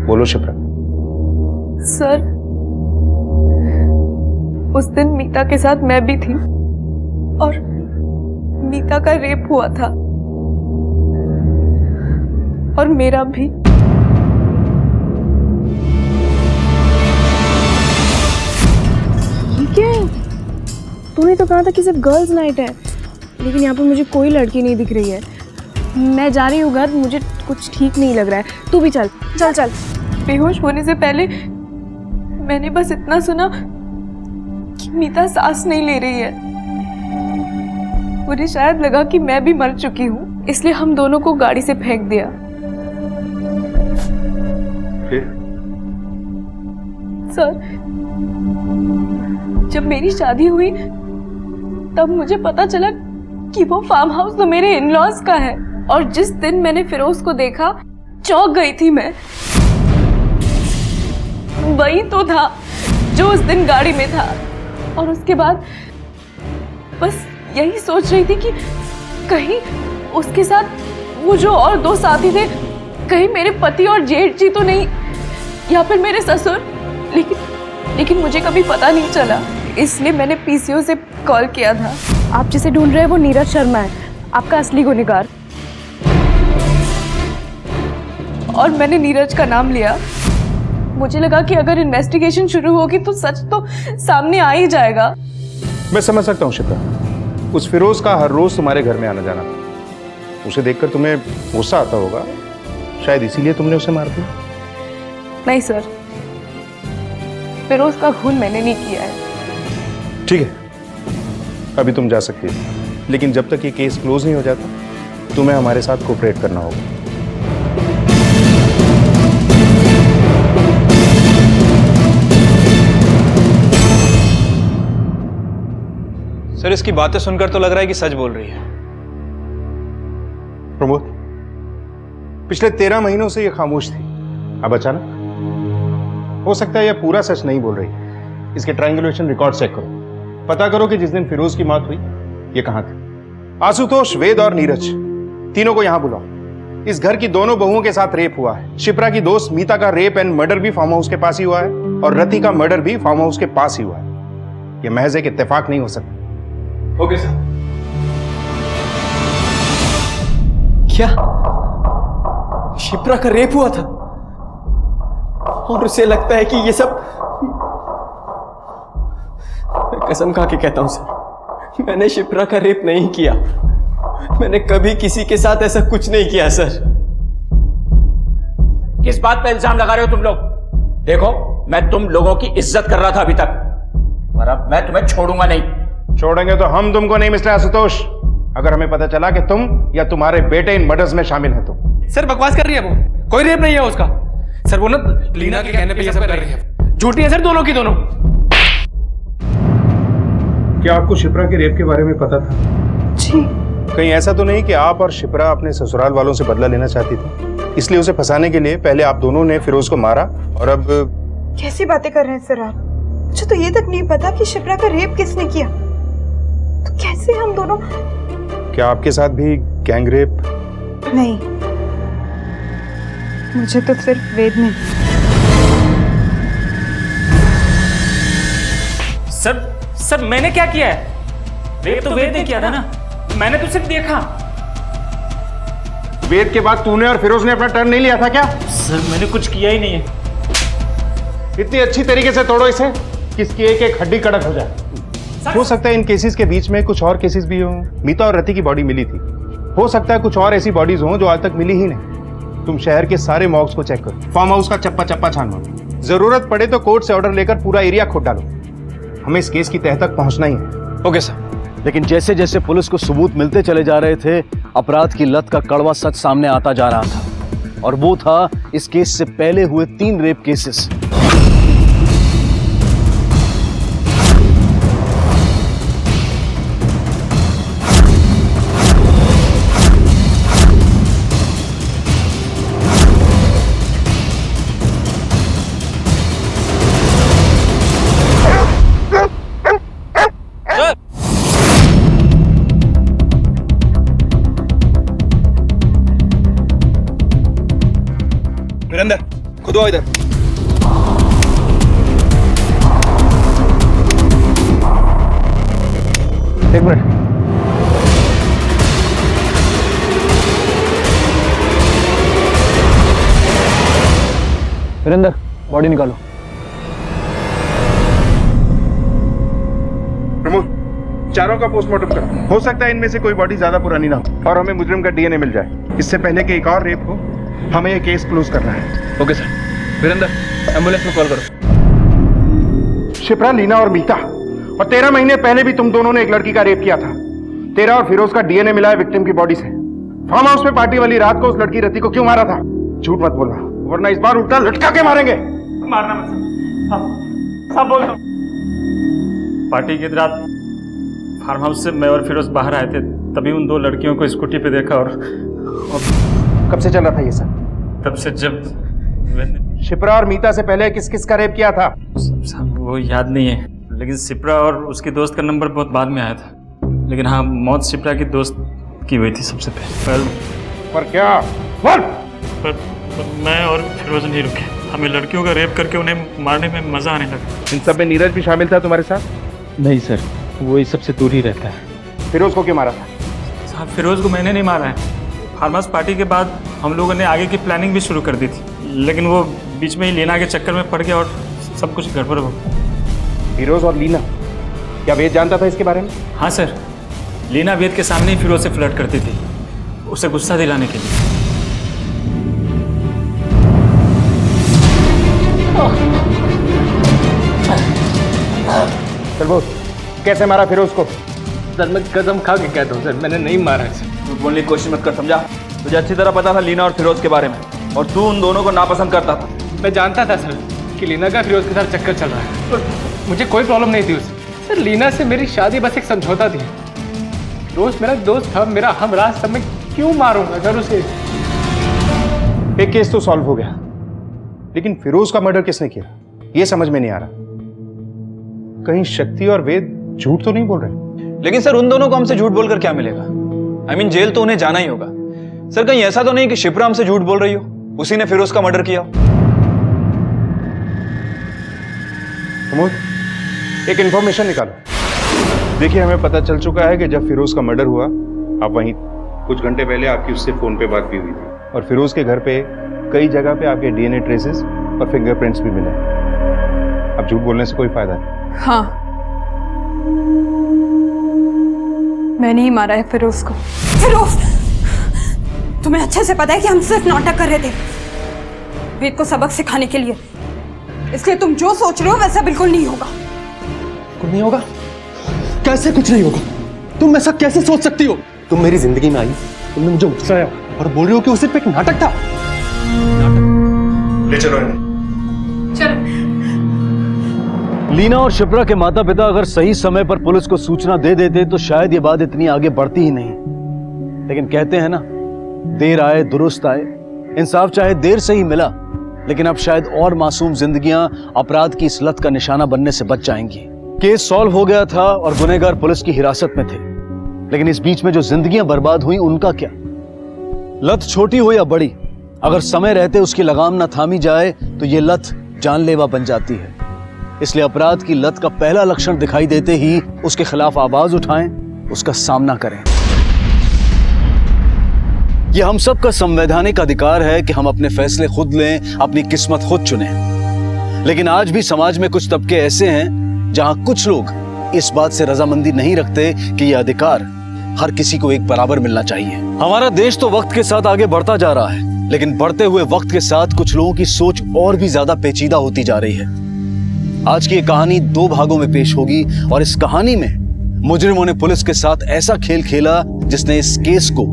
बोलो शिप्रा। सर, उस दिन मीता के साथ मैं भी थी और मीता का रेप हुआ था और मेरा भी। ये क्या है? तूने तो कहा था कि सिर्फ गर्ल्स नाइट है, लेकिन यहाँ पर मुझे कोई लड़की नहीं दिख रही है। मैं जा रही हूँ घर, मुझे कुछ ठीक नहीं लग रहा है। तू भी चल चल चल। बेहोश होने से पहले मैंने बस इतना सुना कि मीता सांस नहीं ले रही है। मुझे शायद लगा कि मैं भी मर चुकी हूँ, इसलिए हम दोनों को गाड़ी से फेंक दिया। सर, जब मेरी शादी हुई तब मुझे पता चला कि वो फार्म हाउस तो मेरे इन-लॉज का है। और जिस दिन मैंने फिरोज को देखा, चौंक गई थी मैं। वही तो था जो उस दिन गाड़ी में था। और उसके बाद बस यही सोच रही थी कि कहीं उसके साथ वो जो और 2 साथी थे, कहीं मेरे पति और जेठ जी तो नहीं, या फिर मेरे ससुर। लेकिन मुझे कभी पता नहीं चला, इसलिए मैंने पीसीओ से कॉल किया था। आप जिसे ढूंढ रहे हैं वो नीरज शर्मा है, आपका असली गुनहगार। और मैंने नीरज का नाम लिया। मुझे लगा कि अगर इन्वेस्टिगेशन शुरू होगी तो सच तो सामने आ ही जाएगा। मैं समझ सकता हूँ शिप्रा, उस फिरोज का हर रोज तुम्हारे घर में आना जाना, उसे देखकर तुम्हें गुस्सा आता होगा, शायद इसीलिए तुमने उसे मार दिया। नहीं सर, फिरोज का खून मैंने नहीं किया है। ठीक है, अभी तुम जा सकती हो, लेकिन जब तक ये केस क्लोज नहीं हो जाता तुम्हें हमारे साथ कोऑपरेट करना होगा। सर, इसकी बातें सुनकर तो लग रहा है कि सच बोल रही है। प्रमोद, पिछले 13 महीनों से ये खामोश थी, अब अचानक? हो सकता है यह पूरा सच नहीं बोल रही। इसके ट्रायंगुलेशन रिकॉर्ड चेक करो, पता करो कि जिस दिन फिरोज की मौत हुई ये कहां थे। आशुतोष, वेद और नीरज, तीनों को यहां बुलाओ। इस घर की दोनों बहुओं के साथ रेप हुआ है। शिप्रा की दोस्त मीता का रेप एंड मर्डर भी फार्म हाउस के पास ही हुआ है, और रति का मर्डर भी फार्म हाउस के पास ही हुआ है। यह महज एक इत्तेफाक नहीं हो सकता। Okay sir. क्या शिप्रा का रेप हुआ था? और उसे लगता है कि ये सब... मैं कसम खा के कहता हूं सर, मैंने शिप्रा का रेप नहीं किया। मैंने कभी किसी के साथ ऐसा कुछ नहीं किया सर। किस बात पे इल्जाम लगा रहे हो तुम लोग? देखो, मैं तुम लोगों की इज्जत कर रहा था अभी तक, और अब मैं तुम्हें छोड़ूंगा नहीं। छोड़ेंगे तो हम तुमको नहीं मिस्टर आशुतोष, अगर हमें पता चला कि तुम या तुम्हारे बेटे इन मर्डर्स में शामिल हैं तो। सर बकवास कर रही है वो, कोई रेप नहीं है उसका। सर वो ना लीना के कहने पे ये सब कर रही है। झूठी है सर, दोनों की दोनों। क्या आपको शिप्रा के रेप के बारे में पता था? जी। कहीं ऐसा तो नहीं कि आप और शिप्रा अपने ससुराल वालों से बदला लेना चाहती थी, इसलिए उसे फंसाने के लिए पहले आप दोनों ने फिरोज को मारा और अब... कैसी बातें कर रहे हैं सर आप? मुझे तो ये तक नहीं पता कि शिप्रा का रेप किसने किया। तो कैसे हम दोनों... क्या आपके साथ भी गैंग रेप? नहीं, मुझे तो सिर्फ वेद ने। सर मैंने क्या किया है? रेप तो वेद ने किया था ना, मैंने तो सिर्फ देखा। वेद के बाद तूने और फिरोज ने अपना टर्न नहीं लिया था क्या? सर मैंने कुछ किया ही नहीं है। इतनी अच्छी तरीके से तोड़ो इसे कि इसकी एक एक हड्डी कड़क हो जाए। हो सकता है इन केसेस के बीच में कुछ और केसेस भी हों। मीता और रति की बॉडी मिली थी, हो सकता है कुछ और ऐसी बॉडीज हों जो आज तक मिली ही नहीं। तुम शहर के सारे मॉर्ग्स को चेक करो, फार्म हाउस का चप्पा चप्पा छानो, जरूरत पड़े तो कोर्ट से ऑर्डर लेकर पूरा एरिया खोद डालो। हमें इस केस की तह तक पहुंचना ही है। Okay sir. लेकिन जैसे जैसे पुलिस को सबूत मिलते चले जा रहे थे, अपराध की लत का कड़वा सच सामने आता जा रहा था, और वो था इस केस से पहले हुए 3 रेप केसेस। वीरेंद्र, खुद आओ इधर। एक मिनट। वीरेंद्र, बॉडी निकालो। प्रमोद, चारों का पोस्टमार्टम करो। हो सकता है इनमें से कोई बॉडी ज्यादा पुरानी ना हो और हमें मुजरिम का डीएनए मिल जाए। इससे पहले कि एक और रेप हो, हमें ये केस क्लोज करना है। Okay sir. वीरेंद्र, एम्बुलेंस में कॉल करो। शिप्रा, लीना और मीता, और 13 महीने पहले भी तुम दोनों ने एक लड़की का रेप किया था। तेरा और फिरोज का डीएनए मिला है विक्टिम की बॉडी से। फार्म हाउस में पार्टी वाली रात को उस लड़की रति को क्यों मारा था? झूठ मत बोलना, वरना इस बार उल्टा लटका के मारेंगे। मारना मत। सब बोल दो। पार्टी की रात फार्म हाउस से मैं और फिरोज बाहर आए थे, तभी उन 2 लड़कियों को स्कूटी पे देखा। और कब से चल रहा था ये सब? तब से जब शिप्रा और मीता से पहले किस किस का रेप किया था? साहब वो याद नहीं है, लेकिन शिप्रा और उसकी दोस्त का नंबर बहुत बाद में आया था। लेकिन हाँ, मौत शिप्रा की दोस्त की हुई थी सबसे पहले। पर क्या? बोल। पर मैं और फिरोज नहीं रुके। हमें लड़कियों का रेप करके उन्हें मारने में मजा आने लगा। इन सब में नीरज भी शामिल था तुम्हारे साथ? नहीं सर, वो इस सबसे दूर ही रहता है। फिरोज को क्यों मारा था? साहब फिरोज को मैंने नहीं मारा है। फार्म हाउस पार्टी के बाद हम लोगों ने आगे की प्लानिंग भी शुरू कर दी थी, लेकिन वो बीच में ही लीना के चक्कर में पड़ गया और सब कुछ गड़बड़ हो गया। फिरोज और लीना, क्या वेद जानता था इसके बारे में? हाँ सर, लीना वेद के सामने ही फिरोज से फ्लर्ट करती थी, उसे गुस्सा दिलाने के लिए। चल बोल, कैसे मारा फिरोज को? सर मैं कसम खा के कहता हूँ सर, मैंने नहीं मारा है सर। झूठ बोलने की कोशिश मत कर, समझा? तुझे अच्छी तरह पता था लीना और फिरोज के बारे में, और तू उन दोनों को नापसंद करता था। मैं जानता था सर कि लीना का फिरोज के साथ चक्कर चल रहा है, और मुझे कोई प्रॉब्लम नहीं थी उससे। सर लीना से मेरी शादी बस एक समझौता थी। फिरोज मेरा दोस्त था, मेरा हमराज था, मैं क्यों मारूंगा सर उसे? एक केस तो सॉल्व हो गया, लेकिन फिरोज का मर्डर किसने किया ये समझ में नहीं आ रहा। कहीं शक्ति और वेद झूठ तो नहीं बोल रहे? लेकिन सर उन दोनों को हमसे झूठ बोलकर क्या मिलेगा? I mean, जेल तो उन्हें जाना ही होगा। सर कहीं ऐसा तो नहीं कि शिप्रा हमसे झूठ बोल रही हो, उसी ने फिरोज का मर्डर किया? प्रमोद, एक इंफॉर्मेशन निकालो। देखिए हमें पता चल चुका है कि जब फिरोज का मर्डर हुआ आप वहीं, कुछ घंटे पहले आपकी उससे फोन पे बात भी हुई थी, और फिरोज के घर पे कई जगह पे आपके डीएनए ट्रेसेस और फिंगरप्रिंट्स भी मिले। अब झूठ बोलने से कोई फायदा नहीं। हाँ, मैंने ही मारा है फिरोज को। फिरोज, तुम्हें अच्छे से पता है कि हम सिर्फ नाटक कर रहे थे वेद को सबक सिखाने के लिए, इसलिए तुम जो सोच रहे हो वैसा बिल्कुल नहीं होगा। कुछ नहीं होगा? कैसे कुछ नहीं होगा? तुम ऐसा कैसे सोच सकती हो? तुम मेरी जिंदगी में आई, तुमने मुझे उकसाया और बोल रही हो कि वो सिर्फ एक नाटक था। ले चलो इन्हें। लीना और शिप्रा के माता पिता अगर सही समय पर पुलिस को सूचना दे देते तो शायद ये बात इतनी आगे बढ़ती ही नहीं। लेकिन कहते हैं ना, देर आए दुरुस्त आए। इंसाफ चाहे देर से ही मिला, लेकिन अब शायद और मासूम जिंदगियां अपराध की इस लत का निशाना बनने से बच जाएंगी। केस सॉल्व हो गया था और गुनहगार पुलिस की हिरासत में थे, लेकिन इस बीच में जो जिंदगियां बर्बाद हुई उनका क्या? लत छोटी हो या बड़ी, अगर समय रहते उसकी लगाम न थामी जाए तो ये लत जानलेवा बन जाती है। इसलिए अपराध की लत का पहला लक्षण दिखाई देते ही उसके खिलाफ आवाज उठाएं, उसका सामना करें। यह हम सब का संवैधानिक अधिकार है कि हम अपने फैसले खुद लें, अपनी किस्मत खुद चुनें। लेकिन आज भी समाज में कुछ तबके ऐसे हैं जहां कुछ लोग इस बात से रजामंदी नहीं रखते कि यह अधिकार हर किसी को एक बराबर मिलना चाहिए। हमारा देश तो वक्त के साथ आगे बढ़ता जा रहा है, लेकिन बढ़ते हुए वक्त के साथ कुछ लोगों की सोच और भी ज्यादा पेचीदा होती जा रही है। आज की ये कहानी 2 भागों में पेश होगी, और इस कहानी में मुजरिमों ने पुलिस के साथ ऐसा खेल खेला जिसने इस केस को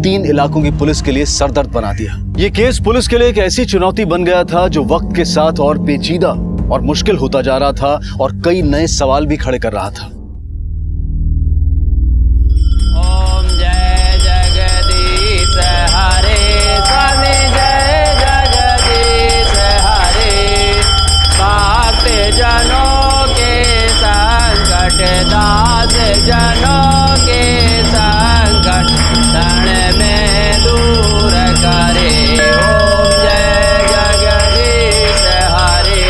3 इलाकों की पुलिस के लिए सरदर्द बना दिया। ये केस पुलिस के लिए एक ऐसी चुनौती बन गया था जो वक्त के साथ और पेचीदा और मुश्किल होता जा रहा था, और कई नए सवाल भी खड़े कर रहा था। ओम जय जगदीश हरे, स्वामी जय जगदीश हरे। भक्त जनों के संकट, दास जनों के संकट क्षण में दूर करे। ओम जय जगदीश हरे,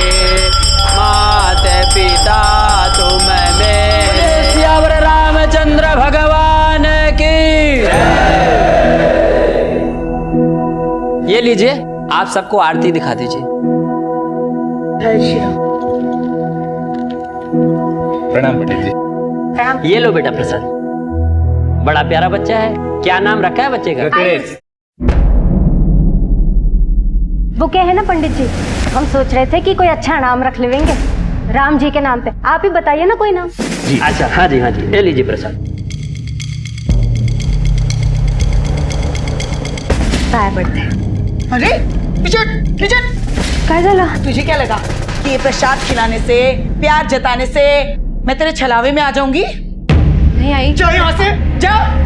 माता पिता तुम मेरे। सियावर रामचंद्र भगवान की। ये लीजिए, आप सबको आरती दिखा दीजिए। प्रणाम पंडित जी। ये लो बेटा प्रसाद। बड़ा प्यारा बच्चा है, क्या नाम रखा है बच्चे का? वो क्या है ना पंडित जी, हम सोच रहे थे कि कोई अच्छा नाम रख लेंगे राम जी के नाम पे। आप ही बताइए ना कोई नाम। जी अच्छा, हाँ जी हाँ जी, ले लीजिए प्रसाद। काय पड़ते हैं। अरे काय झाला? तुझे क्या लगा कि ये प्रसाद खिलाने से, प्यार जताने से मैं तेरे छलावे में आ जाऊंगी? नहीं आई। जाओ यहाँ से, जाओ।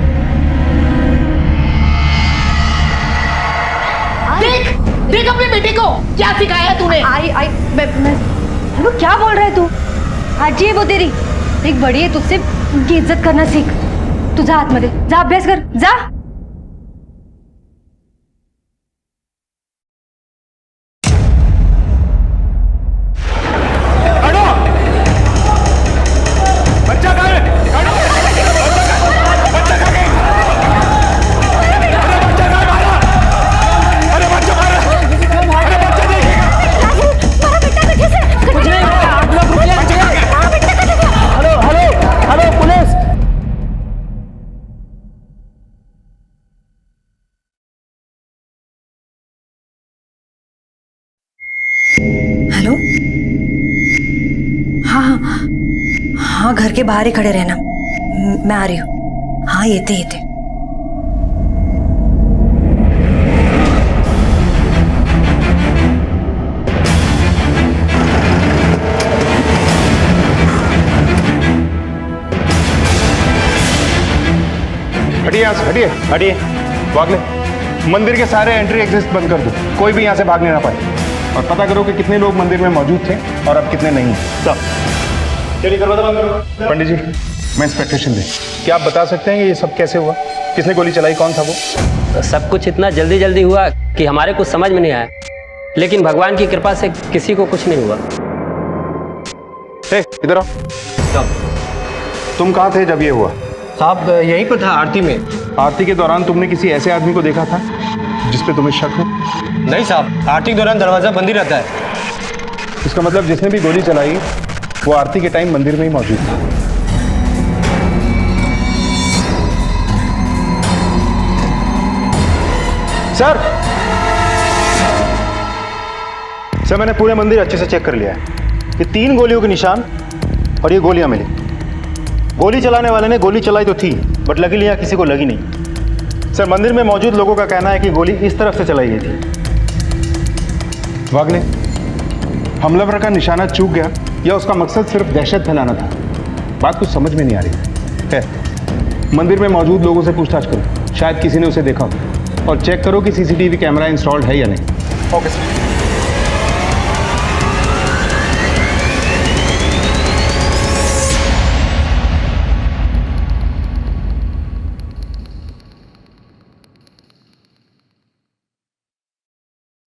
देख अपने बेटे को क्या सिखाया है तूने। आई मैं वो क्या बोल रहे तू? हाजी है वो तेरी, एक बड़ी है, तुझसे उनकी इज्जत करना सीख। तू जा हाथ में दे, जा अभ्यास कर, जा। वहाँ घर के बाहर ही खड़े रहना, मैं आ रही हूँ। हाँ ये थे। हटिए यहाँ से, हटिए हटिए। वागले, मंदिर के सारे एंट्री एग्जिट बंद कर दो, कोई भी यहाँ से भागने ना पाए। और पता करो कि कितने लोग मंदिर में मौजूद थे और अब कितने नहीं। सब चलिए, दरवाजा बंद करो। पंडित जी, मैं इंस्पेक्टेशन दें। क्या आप बता सकते हैं कि ये सब कैसे हुआ? किसने गोली चलाई, कौन था वो? सब कुछ इतना जल्दी जल्दी हुआ कि हमारे कुछ समझ में नहीं आया, लेकिन भगवान की कृपा से किसी को कुछ नहीं हुआ। इधर आओ। तुम कहाँ थे जब ये हुआ? साहब यहीं पर था, आरती में। आरती के दौरान तुमने किसी ऐसे आदमी को देखा था जिस पे तुम्हें शक हो? नहीं साहब, आरती के दौरान दरवाजा बंद ही रहता है। इसका मतलब जिसने भी गोली चलाई वो आरती के टाइम मंदिर में ही मौजूद था। सर मैंने पूरे मंदिर अच्छे से चेक कर लिया है। ये 3 गोलियों के निशान और ये गोलियां मिली। गोली चलाने वाले ने गोली चलाई तो थी, बट लकीली यहाँ किसी को लगी नहीं। सर, मंदिर में मौजूद लोगों का कहना है कि गोली इस तरफ से चलाई गई थी। वागले, हमलावर का निशाना चूक गया या उसका मकसद सिर्फ दहशत फैलाना था? बात कुछ समझ में नहीं आ रही है। मंदिर में मौजूद लोगों से पूछताछ करो, शायद किसी ने उसे देखा हो। और चेक करो कि सीसीटीवी कैमरा इंस्टॉल्ड है या नहीं। Okay sir.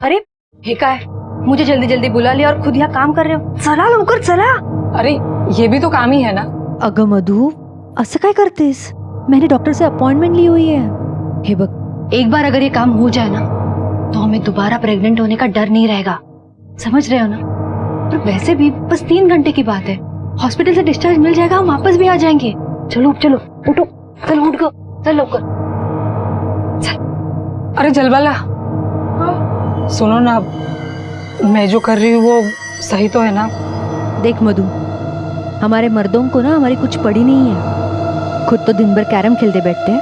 अरे हे काय, मुझे जल्दी जल्दी बुला लिया और खुद यहाँ काम कर रहे हो। चला लवकर चला। अरे ये भी तो काम ही है ना। अगं मधु, असं काय करतेस? मैंने डॉक्टर से अपॉइंटमेंट ली हुई है। हे बक, एक बार अगर ये काम हो जाए ना तो हमें दोबारा प्रेग्नेंट होने का डर नहीं रहेगा, समझ रहे हो ना? और वैसे भी बस 3 घंटे की बात है, हॉस्पिटल से डिस्चार्ज मिल जाएगा, हम वापस भी आ जाएंगे। चलो चलो उठो, चल उठ गो, चल लवकर चल। अरे जलवाला, सुनो ना, मैं जो कर रही हूँ वो सही तो है ना? देख मधु, हमारे मर्दों को ना हमारी कुछ पड़ी नहीं है। खुद तो दिन भर कैरम खेलते बैठते हैं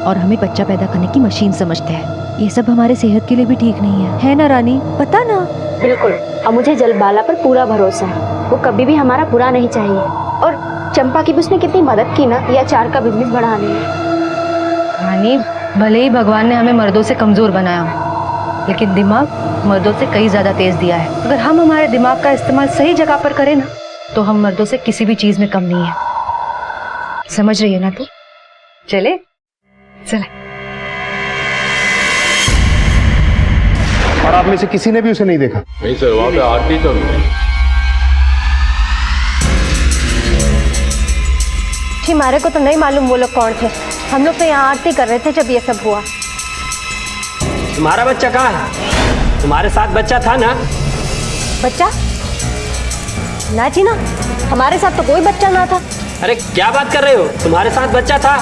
और हमें बच्चा पैदा करने की मशीन समझते हैं। ये सब हमारे सेहत के लिए भी ठीक नहीं है ना रानी? पता ना? बिल्कुल। और मुझे जलबाला पर पूरा भरोसा है, वो कभी भी हमारा बुरा नहीं चाहिए। और चंपा की भी उसने कितनी मदद की ना ये अचार का बिजनेस बढ़ाने में। रानी, भले ही भगवान ने हमें मर्दों से कमजोर बनाया हो, लेकिन दिमाग मर्दों से कई ज्यादा तेज दिया है। अगर हम हमारे दिमाग का इस्तेमाल सही जगह पर करें ना तो हम मर्दों से किसी भी चीज में कम नहीं है। समझ रही है ना तू? चले चले। और आप में से किसी ने भी उसे नहीं देखा? नहीं सर, वहाँ पे आरती तो नहीं। जी हमारे को तो नहीं मालूम वो लोग कौन थे। हम लोग तो यहाँ आरती कर रहे थे जब ये सब हुआ। तुम्हारा बच्चा कहाँ है? तुम्हारे साथ बच्चा था ना? बच्चा? ना जी ना, हमारे साथ तो कोई बच्चा ना था। अरे क्या बात कर रहे हो? तुम्हारे साथ बच्चा था,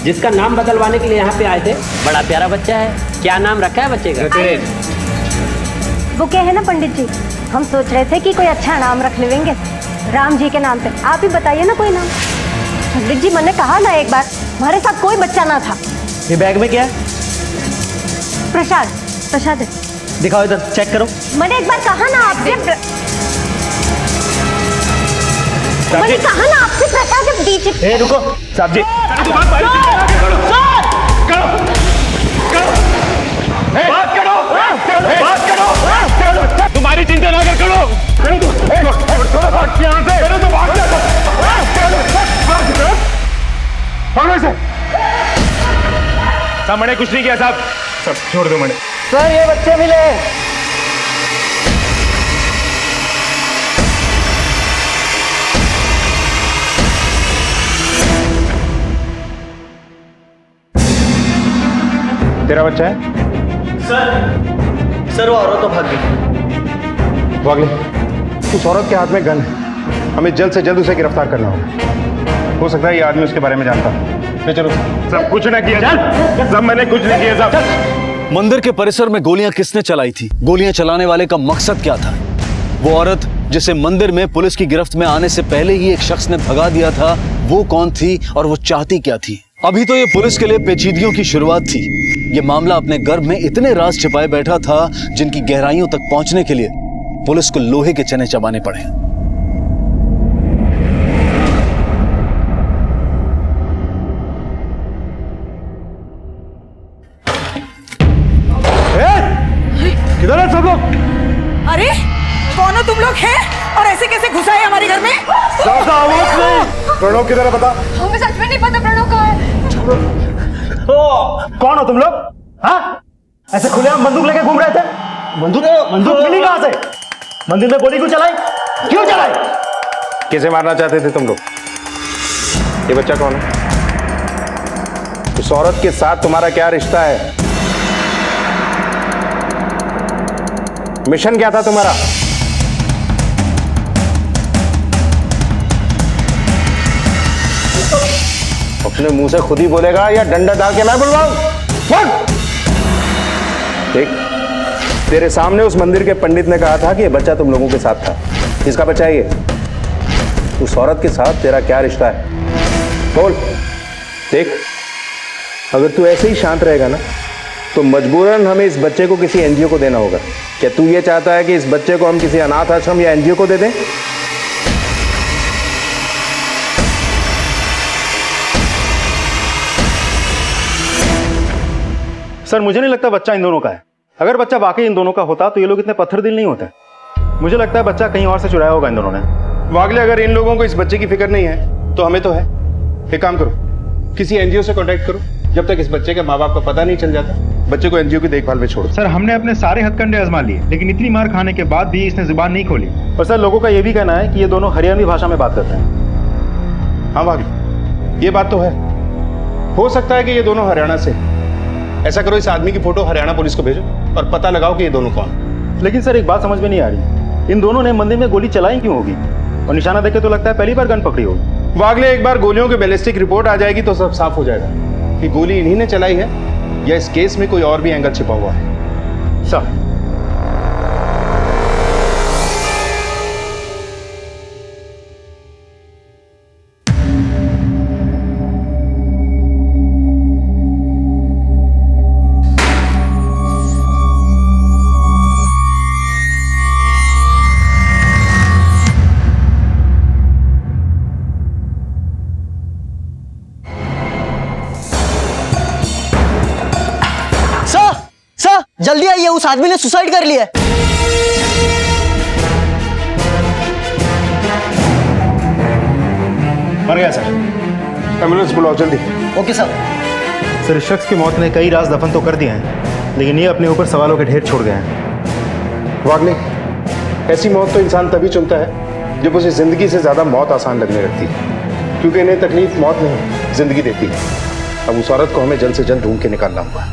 जिसका नाम बदलवाने के लिए यहाँ पे आए थे। बड़ा प्यारा बच्चा है। क्या नाम रखा है बच्चे का? वो क्या है ना पंडित जी, हम सोच रहे थे कि कोई अच्छा नाम रख लेंगे राम जी के नाम पे। आप ही बताइए ना कोई नाम। पंडित जी, मैंने कहा ना एक बार, हमारे साथ कोई बच्चा ना था। ये बैग में क्या है? प्रसाद। प्रसाद है। दिखाओ इधर, चेक करो। मैंने एक बार कहा ना आपसे, मैंने कहा ना आपसे प्रसाद दीजिए। रुको साहब जी, तुम्हारी चिंता ना कर, साहब मैंने कुछ नहीं किया साहब, सब छोड़ दो। मैंने सर ये बच्चे मिले। तेरा बच्चा है? सर वो औरत तो भाग गई। वागले, उस औरत के हाथ में गन है, हमें जल्द से जल्द उसे गिरफ्तार करना होगा। हो सकता है ये आदमी उसके बारे में जानता है। चलो सब कुछ ना किया, सब मैंने कुछ नहीं किया साहब। मंदिर के परिसर में गोलियां किसने चलाई थी? गोलियां चलाने वाले का मकसद क्या था? वो औरत जिसे मंदिर में पुलिस की गिरफ्त में आने से पहले ही एक शख्स ने भगा दिया था, वो कौन थी और वो चाहती क्या थी? अभी तो ये पुलिस के लिए पेचीदगियों की शुरुआत थी। ये मामला अपने गर्भ में इतने राज छिपाए बैठा था जिनकी गहराइयों तक पहुंचने के लिए पुलिस को लोहे के चने चबाने पड़े। किधर है सब लोग? अरे कौन हो तुम लोग हैं और ऐसे कैसे घुसा है हमारे घर में? ज्यादा आवाज नहीं। प्रणव किधर है बता। हमें सच में नहीं पता प्रणव कहाँ है। कौन हो तुम लोग? हाँ? ऐसे खुलेआम बंदूक लेके घूम रहे थे? बंदूक मिली कहां से? मंदिर में गोली क्यों चलाई? क्यों चलाई? किसे मारना चाहते थे तुम लोग? ये बच्चा कौन है? उस औरत के साथ तुम्हारा क्या रिश्ता है? मिशन क्या था तुम्हारा? अपने मुंह से खुद ही बोलेगा या डंडा डाल के मैं बुलवाऊं? देख, तेरे सामने उस मंदिर के पंडित ने कहा था कि ये बच्चा तुम लोगों के साथ था। किसका बच्चा है ये? उस औरत के साथ तेरा क्या रिश्ता है? बोल। देख, अगर तू ऐसे ही शांत रहेगा ना तो मजबूरन हमें इस बच्चे को किसी एनजीओ को देना होगा। क्या तू ये चाहता है कि इस बच्चे को हम किसी अनाथ आश्रम या एनजीओ को दे दें? सर, मुझे नहीं लगता बच्चा इन दोनों का है। अगर बच्चा वाकई इन दोनों का होता तो ये लोग इतने पत्थर दिल नहीं होते। मुझे लगता है बच्चा कहीं और से चुराया होगा इन दोनों ने। वागले, अगर इन लोगों को इस बच्चे की फिक्र नहीं है तो हमें तो है। एक काम करो, किसी एनजीओ से कांटेक्ट करो जब तक इस बच्चे के माँ बाप का पता नहीं चल जाता। बच्चे को एनजीओ की देखभाल में छोड़ो। सर, हमने अपने सारे हथकंडे आजमा लिए, लेकिन इतनी मार खाने के बाद भी इसने जुबान नहीं खोली। और सर, लोगों का ये भी कहना है कि ये दोनों हरियाणवी भाषा में बात करते हैं। हाँ वागले, ये बात तो है। हो सकता है कि ये दोनों हरियाणा से। ऐसा करो, इस आदमी की फोटो हरियाणा पुलिस को भेजो और पता लगाओ कि ये दोनों कौन। लेकिन सर, एक बात समझ में नहीं आ रही, इन दोनों ने मंदिर में गोली चलाई क्यों होगी? और निशाना देखे तो लगता है पहली बार गन पकड़ी होगी। वागले, एक बार गोलियों की बैलिस्टिक रिपोर्ट आ जाएगी तो सब साफ हो जाएगा कि गोली इन्हीं ने चलाई है या इस केस में कोई और भी एंगल छिपा हुआ है। सर, जल्दी आइए, उस आदमी ने सुसाइड कर लिया है। मर गया सर। एम्बुलेंस बुलाओ जल्दी। Okay sir. सर, इस शख्स की मौत ने कई राज दफन तो कर दिए हैं, लेकिन ये अपने ऊपर सवालों के ढेर छोड़ गए हैं। वागले, ऐसी मौत तो इंसान तभी चुनता है जब उसे जिंदगी से ज्यादा मौत आसान लगने लगती है, क्योंकि इन्हें तकलीफ मौत नहीं जिंदगी देती है। अब उस औरत को हमें जल्द से जल्द ढूंढ के निकालना होगा।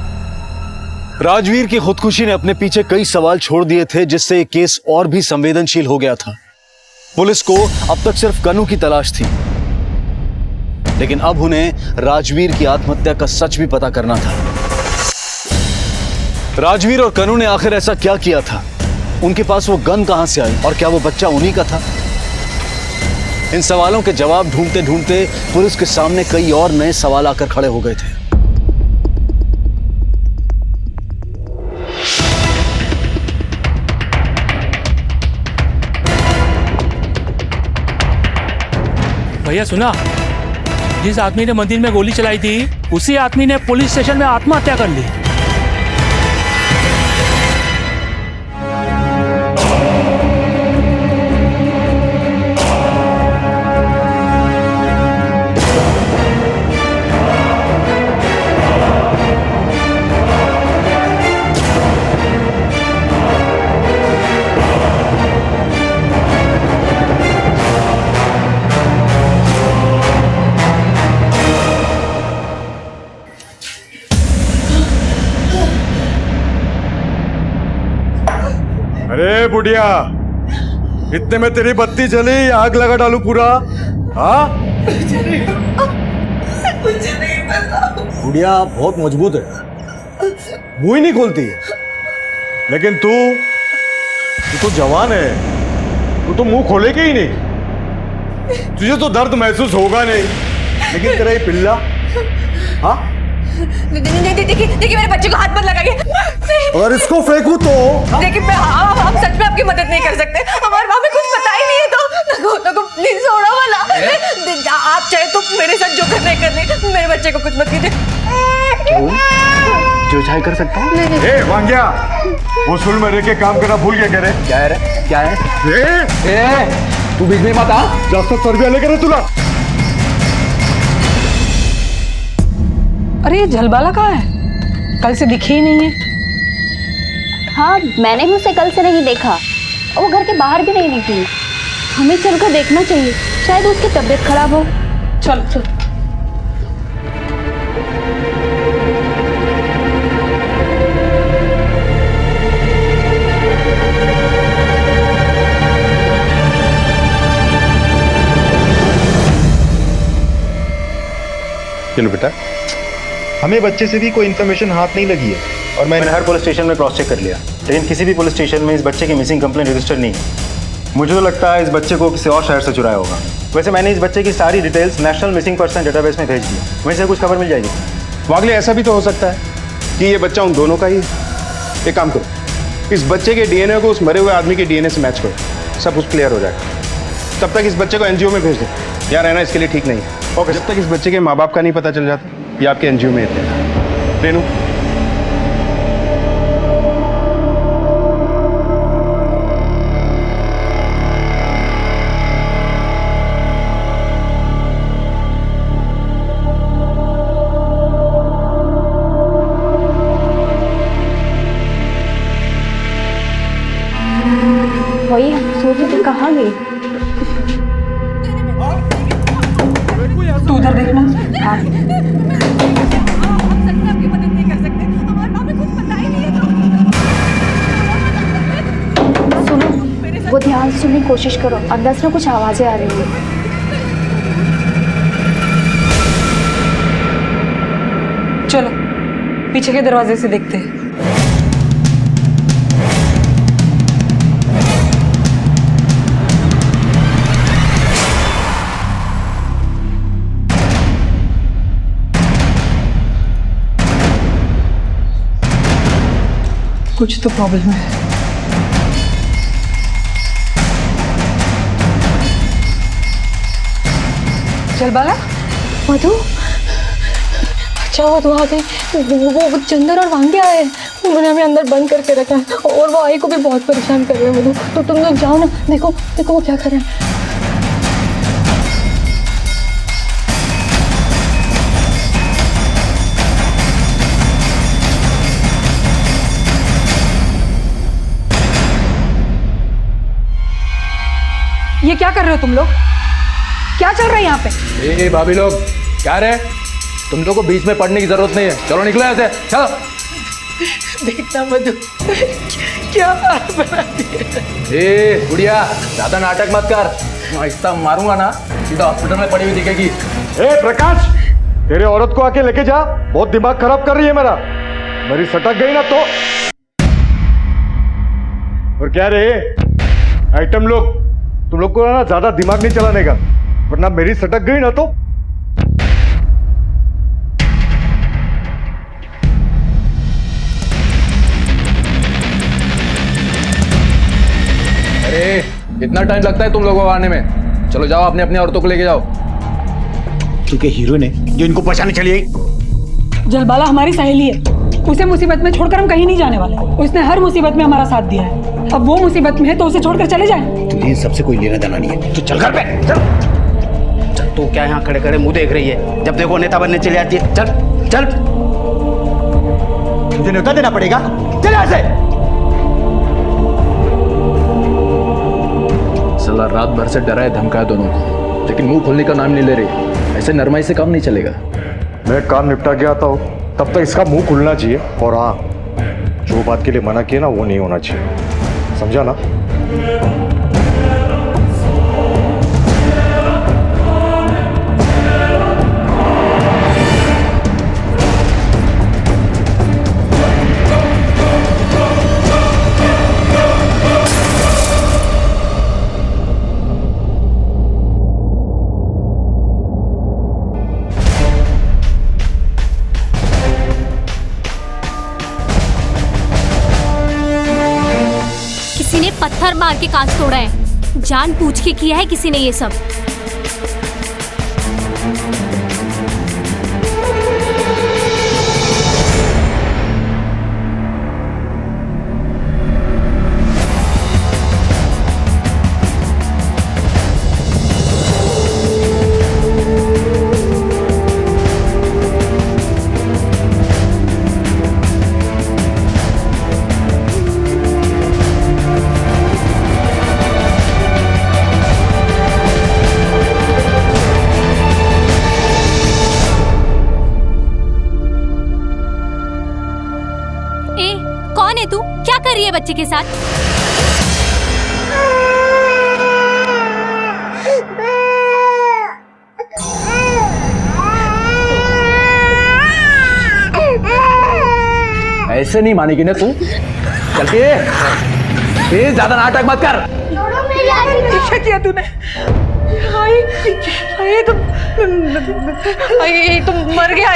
राजवीर की खुदकुशी ने अपने पीछे कई सवाल छोड़ दिए थे, जिससे ये केस और भी संवेदनशील हो गया था। पुलिस को अब तक सिर्फ कनू की तलाश थी, लेकिन अब उन्हें राजवीर की आत्महत्या का सच भी पता करना था। राजवीर और कनू ने आखिर ऐसा क्या किया था? उनके पास वो गन कहां से आई और क्या वो बच्चा उन्हीं का था? इन सवालों के जवाब ढूंढते ढूंढते पुलिस के सामने कई और नए सवाल आकर खड़े हो गए थे। भैया सुना, जिस आदमी ने मंदिर में गोली चलाई थी उसी आदमी ने पुलिस स्टेशन में आत्महत्या कर ली। अरे बुढ़िया, इतने में तेरी बत्ती जली, आग लगा डालू पूरा? हाँ, बुढ़िया बहुत मजबूत है, मुंह ही नहीं खोलती है। लेकिन तू तो जवान है, तू तो मुंह खोलेगी ही नहीं। तुझे तो दर्द महसूस होगा नहीं, लेकिन तेरा ये पिल्ला, हाँ? देखिए मेरे बच्चे को हाथ मत लगाइए। अगर इसको फेंकू तो देखिए हम सच में आपकी मदद नहीं कर सकते। हमारे माँ में कुछ पता ही नहीं है तो प्लीज छोड़ो वाला। आप चाहे तो मेरे साथ जो करने करने, मेरे बच्चे को कुछ मत कीजिए। जो चाहे कर सकता हूँ। ए वांग्या, वसूल में रह के काम करना भूल गया, कह रहे क्या है क्या है? तू बीच में मत आ, जास्त तरबिया लेकर है तुला। अरे ये झलबाला कहाँ है? कल से दिखे ही नहीं है। हाँ, मैंने भी उसे कल से नहीं देखा और वो घर के बाहर भी नहीं निकली। हमें चलकर देखना चाहिए, शायद उसकी तबीयत खराब हो। चल चल। चलो बेटा, हमें बच्चे से भी कोई इन्फॉर्मेशन हाथ नहीं लगी है और मैंने हर पुलिस स्टेशन में क्रॉस चेक कर लिया, लेकिन किसी भी पुलिस स्टेशन में इस बच्चे की मिसिंग कंप्लेंट रजिस्टर नहीं है। मुझे तो लगता है इस बच्चे को किसी और शहर से चुराया होगा। वैसे मैंने इस बच्चे की सारी details national missing person database में भेज दी, वहीं से कुछ खबर मिल जाएगी। वागले, ऐसा भी तो हो सकता है कि ये बच्चा उन दोनों का ही है। एक काम करो, इस बच्चे के डीएनए को उस मरे हुए आदमी के डीएनए से मैच करो, सब कुछ क्लियर हो जाएगा। तब तक इस बच्चे को एनजीओ में भेज दो, यहाँ रहना इसके लिए ठीक नहीं है। ओके, जब तक इस बच्चे के माँ बाप का नहीं पता चल जाता ये आपके एनजीओ में रहते। रेनू, वही हम सोच रहे थे कहाँ गई। तू उधर देखना। हाँ। सुनो, वो ध्यान से सुनने की कोशिश करो, अंदर से ना कुछ आवाजें आ रही है। चलो पीछे के दरवाजे से देखते हैं। कुछ तो प्रॉब्लम है। चल बाला। मधु, अच्छा हुआ तू आ गई। वो चंदर और वांगे आए, उन्होंने हमें अंदर बंद करके रखा है और वो आई को भी बहुत परेशान कर रहे हैं। मधु, तो तुम लोग जाओ ना, देखो देखो वो क्या कर रहे हैं। ये क्या कर रहे हो तुम लोग? क्या चल रहा है यहाँ पे? ए भाभी लोग, क्या रे? तुम लोग को बीच में पढ़ने की जरूरत नहीं है, चलो निकलो ऐसे, चलो। देखना मधु, क्या हाल बना दिया। ए गुड़िया, ज्यादा नाटक मत कर, ऐसा मारूंगा ना सीधा हॉस्पिटल में पड़ी हुई दिखेगी। ए प्रकाश, तेरे औरत को आके लेके जा, बहुत दिमाग खराब कर रही है मेरा। मेरी सटक गई ना तो। और क्या रे आइटम लोग, तुम लोग को ना ज्यादा दिमाग नहीं चलाने का, वरना मेरी सटक गई ना तो। अरे इतना टाइम लगता है तुम लोगों को आने में? चलो जाओ, अपने अपनी औरतों को लेके जाओ। क्योंकि हीरो ने जो इनको पहचाने चली आई। जलबाला हमारी सहेली है, उसे मुसीबत में छोड़कर हम कहीं नहीं जाने वाले। उसने हर मुसीबत में हमारा साथ दिया है, अब वो मुसीबत में है तो उसे छोड़कर चले जाएं। तुझे इन सबसे कोई लेना देना नहीं है, तो चल घर पे चल। चल तो क्या यहाँ खड़े खड़े मुंह देख रही है? जब देखो नेता बनने चली जाती है। चल चल, तुझे न्योता देना पड़ेगा, चल यहाँ से। साला रात भर से डराए धमकाया दोनों को, लेकिन मुंह खोलने का नाम नहीं ले रही। ऐसे नरमाई से काम नहीं चलेगा। मैं काम निपटा के आता हूँ, तब तक इसका मुंह खुलना चाहिए। और हाँ, जो बात के लिए मना किया ना वो नहीं होना चाहिए, समझा ना? मार के कांच तोड़ा है। जान पूछ के किया है किसी ने ये सब। कौन है तू? क्या कर रही है बच्चे के साथ? ऐसे नहीं मानेगी ना तू। चल के ज्यादा नाटक मत कर। क्या किया तूने? तुम मर गया।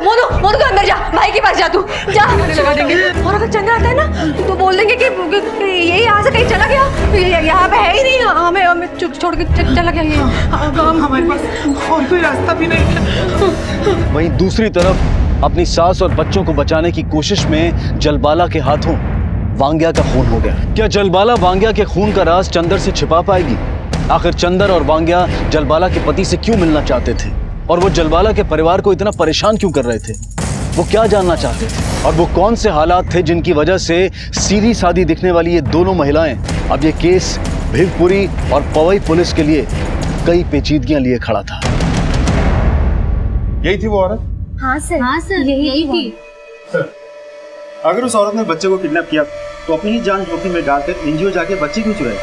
मोनू अंदर जा, भाई के पास जा, तू जा। और अगर चंद्र आता है ना तो बोल देंगे कि ये यहाँ से कहीं चला गया, यहाँ पे है ही नहीं, हमें छोड़ के चला गया। ये हमारे पास और कोई रास्ता भी नहीं है। वहीं दूसरी तरफ अपनी सास और बच्चों को बचाने की कोशिश में जलबाला के हाथों वांग्या का खून हो गया। क्या जलबाला वांग्या के खून का राज चंदर से छिपा पाएगी? आखिर चंदर और वांग्या जलबाला के पति से क्यों मिलना चाहते थे, और वो जलबाला के परिवार को इतना परेशान क्यों कर रहे थे? वो क्या जानना चाहते थे, और वो कौन से हालात थे जिनकी वजह से सीधी सादी दिखने वाली ये दोनों महिलाएं अब ये केस भिवपुरी और पवई पुलिस के लिए कई पेचीदगियां लिए खड़ा था। यही थी वो औरत? हाँ सर, यही थी। सर, अगर उस औरत ने बच्चे को किडनैप किया तो अपनी ही जान जोखिम में डालकर एनजीओ जाके बच्चे क्यों चुराए?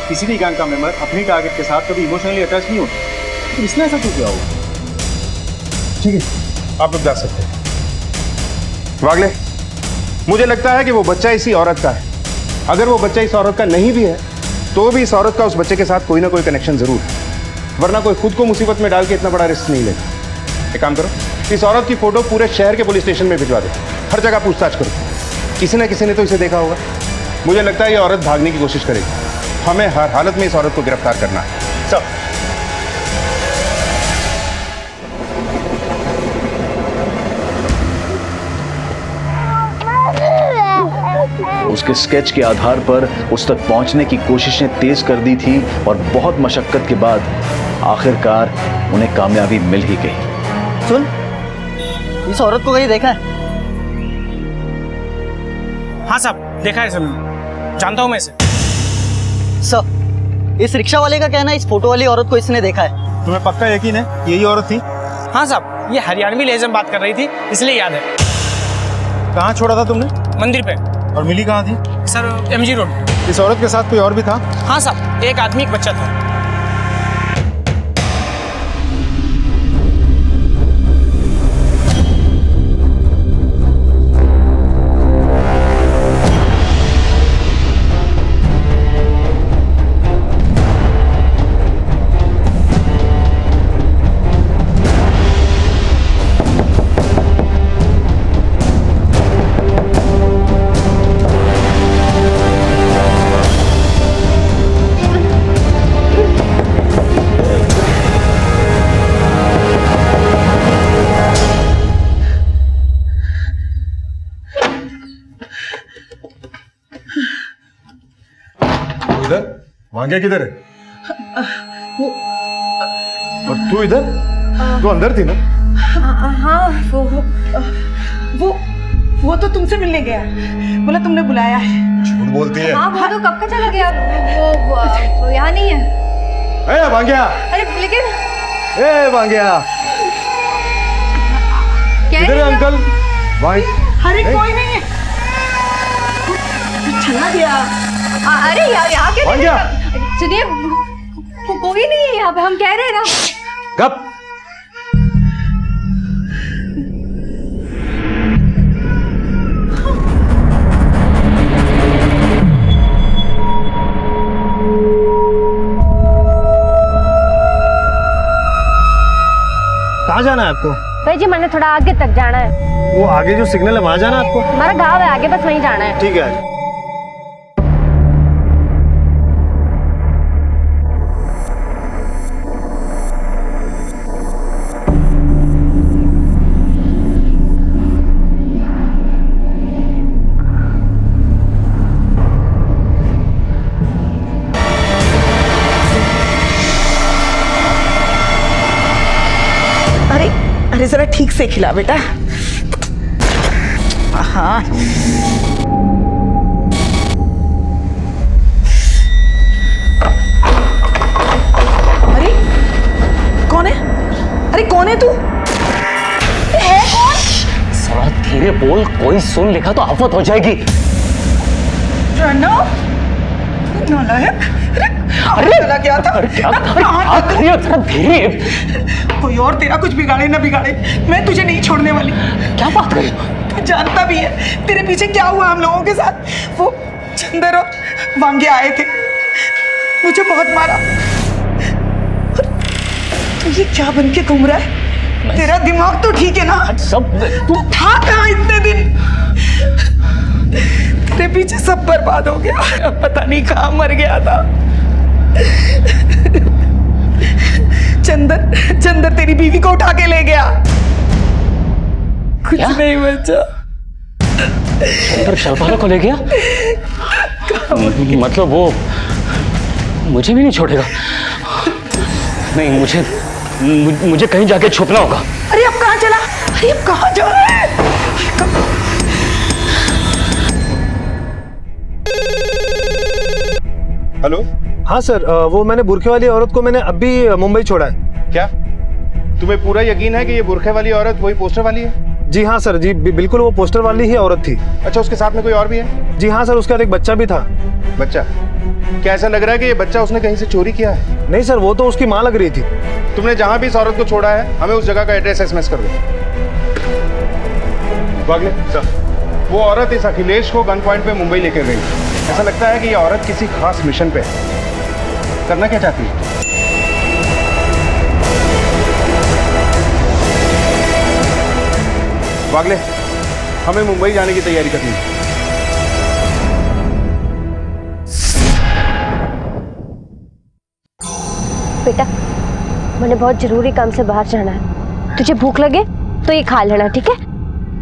किसी भी गैंग का मेंबर अपनी टारगेट के साथ कभी इमोशनली अटैच नहीं होता, तो इसने ऐसा क्यों किया होगा? ठीक है, आप लोग जा सकते हैं। वागले, मुझे लगता है कि वो बच्चा इसी औरत का है। अगर वो बच्चा इस औरत का नहीं भी है तो भी इस औरत का उस बच्चे के साथ कोई ना कोई कनेक्शन जरूर है, वरना कोई खुद को मुसीबत में डाल के इतना बड़ा रिस्क नहीं लेगा। एक काम करो, इस औरत की फोटो पूरे शहर के पुलिस स्टेशन में भिजवा दो, हर जगह पूछताछ करो। किसी न किसी ने तो इसे देखा होगा। मुझे लगता है ये औरत भागने की कोशिश करेगी। हमें हर हालत में इस औरत को गिरफ्तार करना है। सब उसके स्केच के आधार पर उस तक पहुंचने की कोशिशें तेज कर दी थी, और बहुत मशक्कत के बाद आखिरकार उन्हें कामयाबी मिल ही गई। सुन, इस औरत को कहीं देखा है? हाँ साहब, देखा है सर, जानता हूँ मैं इसे। सर, इस रिक्शा वाले का कहना है इस फोटो वाली औरत को इसने देखा है। तुम्हें पक्का यकीन है यही औरत थी? हाँ साहब, ये हरियाणवी लहजे में बात कर रही थी, इसलिए याद है। कहाँ छोड़ा था तुमने? मंदिर पे। और मिली कहाँ थी? Sir, MG road. इस औरत के साथ कोई और भी था? हाँ साहब, एक आदमी, एक बच्चा था। वांग्या किधर है? और तू इधर? तू अंदर थी ना? हाँ, वो तो तुमसे मिलने गया, बोला तुमने बुलाया है। झूठ बोलती है। हाँ, वो तो कब का चला गया, वो यहाँ नहीं है। ए वांग्या! अरे लेकिन ए वांग्या! किधर है अंकल? भाई, अरे कोई नहीं है, चला गया। अरे यार, यहाँ के सुनिए, कोई नहीं है यहाँ पे, हम कह रहे हैं ना। कब? कहाँ जाना है आपको? भाई जी, मैंने थोड़ा आगे तक जाना है। वो आगे जो सिग्नल है वहाँ जाना है आपको? हमारा गाँव है आगे, बस वहीं जाना है। ठीक है। अरे जरा ठीक से खिला बेटा। हाँ अरे कौन है? अरे कौन है तू? है कौन? साला धीरे बोल, कोई सुन लेगा तो आफत हो जाएगी। प्रणव नालायक। अरे चला गया था। धीरे, कोई और तेरा कुछ बिगाड़े ना बिगाड़े, मैं तुझे नहीं छोड़ने वाली। क्या बात कर रही हो? तू जानता भी है तेरे पीछे क्या हुआ हम लोगों के साथ। वो चंदर और वांगे आए थे, मुझे बहुत मारा। और तू ये क्या बन के घूम रहा है? तेरा दिमाग तो ठीक है ना? सब तू था कहाँ इतने दिन? तेरे पीछे सब बर्बाद हो गया, पता नहीं कहाँ मर गया था। चंदर तेरी बीवी को उठा के ले गया। कुछ नहीं बचा। चंदर शर्माला को ले गया? मतलब वो मुझे भी नहीं छोड़ेगा? नहीं, मुझे कहीं जाके छुपना होगा। अरे अब कहाँ चला? अरे अब कहाँ जा रहा है? हेलो। हाँ सर, वो मैंने बुरखे वाली औरत को मैंने अभी मुंबई छोड़ा है। क्या तुम्हें पूरा यकीन है कि ये बुरखे वाली औरत वही पोस्टर वाली है? जी हाँ सर, जी बिल्कुल वो पोस्टर वाली ही औरत थी। अच्छा, उसके साथ में कोई और भी है? जी हाँ सर, उसका एक बच्चा भी था। बच्चा? क्या ऐसा लग रहा है कि ये बच्चा उसने कहीं से चोरी किया है? नहीं सर, वो तो उसकी माँ लग रही थी। तुमने जहां भी इस औरत को छोड़ा है हमें उस जगह का एड्रेस एसएमएस कर दो। वागले सर, वो औरत इस अखिलेश को गन पॉइंट पे मुंबई लेकर गई। ऐसा लगता है कि ये औरत किसी खास मिशन पे है। करना क्या चाहती है? वागले, हमें मुंबई जाने की तैयारी करनी है। बेटा, मैंने बहुत जरूरी काम से बाहर जाना है। तुझे भूख लगे तो ये खा लेना, ठीक है?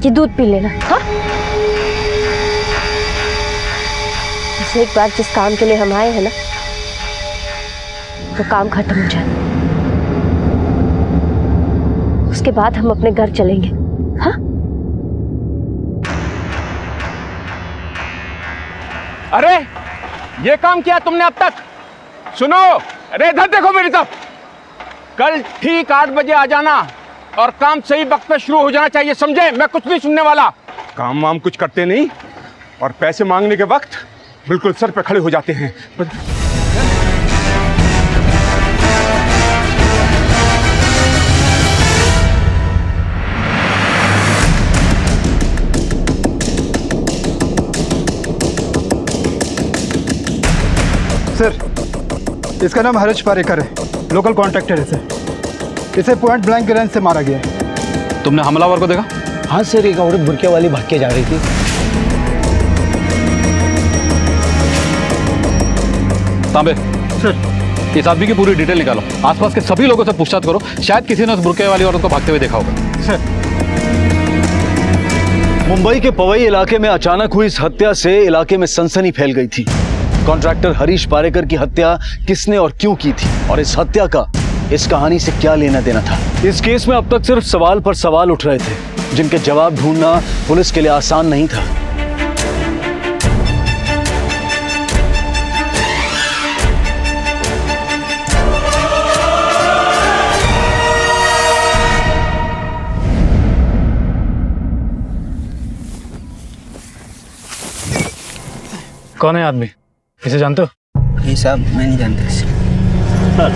ये दूध पी लेना। हाँ, एक बार जिस काम के लिए हम आए हैं ना, वो काम खत्म हो जाए, उसके बाद हम अपने घर चलेंगे। हाँ? अरे ये काम किया तुमने अब तक? सुनो, अरे इधर देखो मेरी तरफ। कल ठीक 8 बजे आ जाना और काम सही वक्त पे शुरू हो जाना चाहिए, समझे? मैं कुछ नहीं सुनने वाला। काम वाम कुछ करते नहीं और पैसे मांगने के वक्त बिल्कुल सर पे खड़े हो जाते हैं। सर, इसका नाम हर्ष पारेकर है, लोकल कॉन्ट्रैक्टर है सर। इसे पॉइंट ब्लैंक रेंज से मारा गया है। तुमने हमलावर को देखा? हाँ सर, एक औरत बुरके वाली भाग के जा रही थी। तांबे सर, इस आदमी की पूरी डिटेल निकालो। आसपास के सभी लोगों से पूछताछ करो, शायद किसी ने उस बुरके वाली औरत को भागते हुए देखा होगा। सर, मुंबई के पवई इलाके में अचानक हुई इस हत्या से इलाके में सनसनी फैल गई थी। कॉन्ट्रैक्टर हरीश पारेकर की हत्या किसने और क्यों की थी, और इस हत्या का इस कहानी से क्या लेना देना था? इस केस में अब तक सिर्फ सवाल पर सवाल उठ रहे थे, जिनके जवाब ढूंढना पुलिस के लिए आसान नहीं था। कौन है आदमी? इसे जानते हो? ये साहब, मैं नहीं जानता इसे। सर,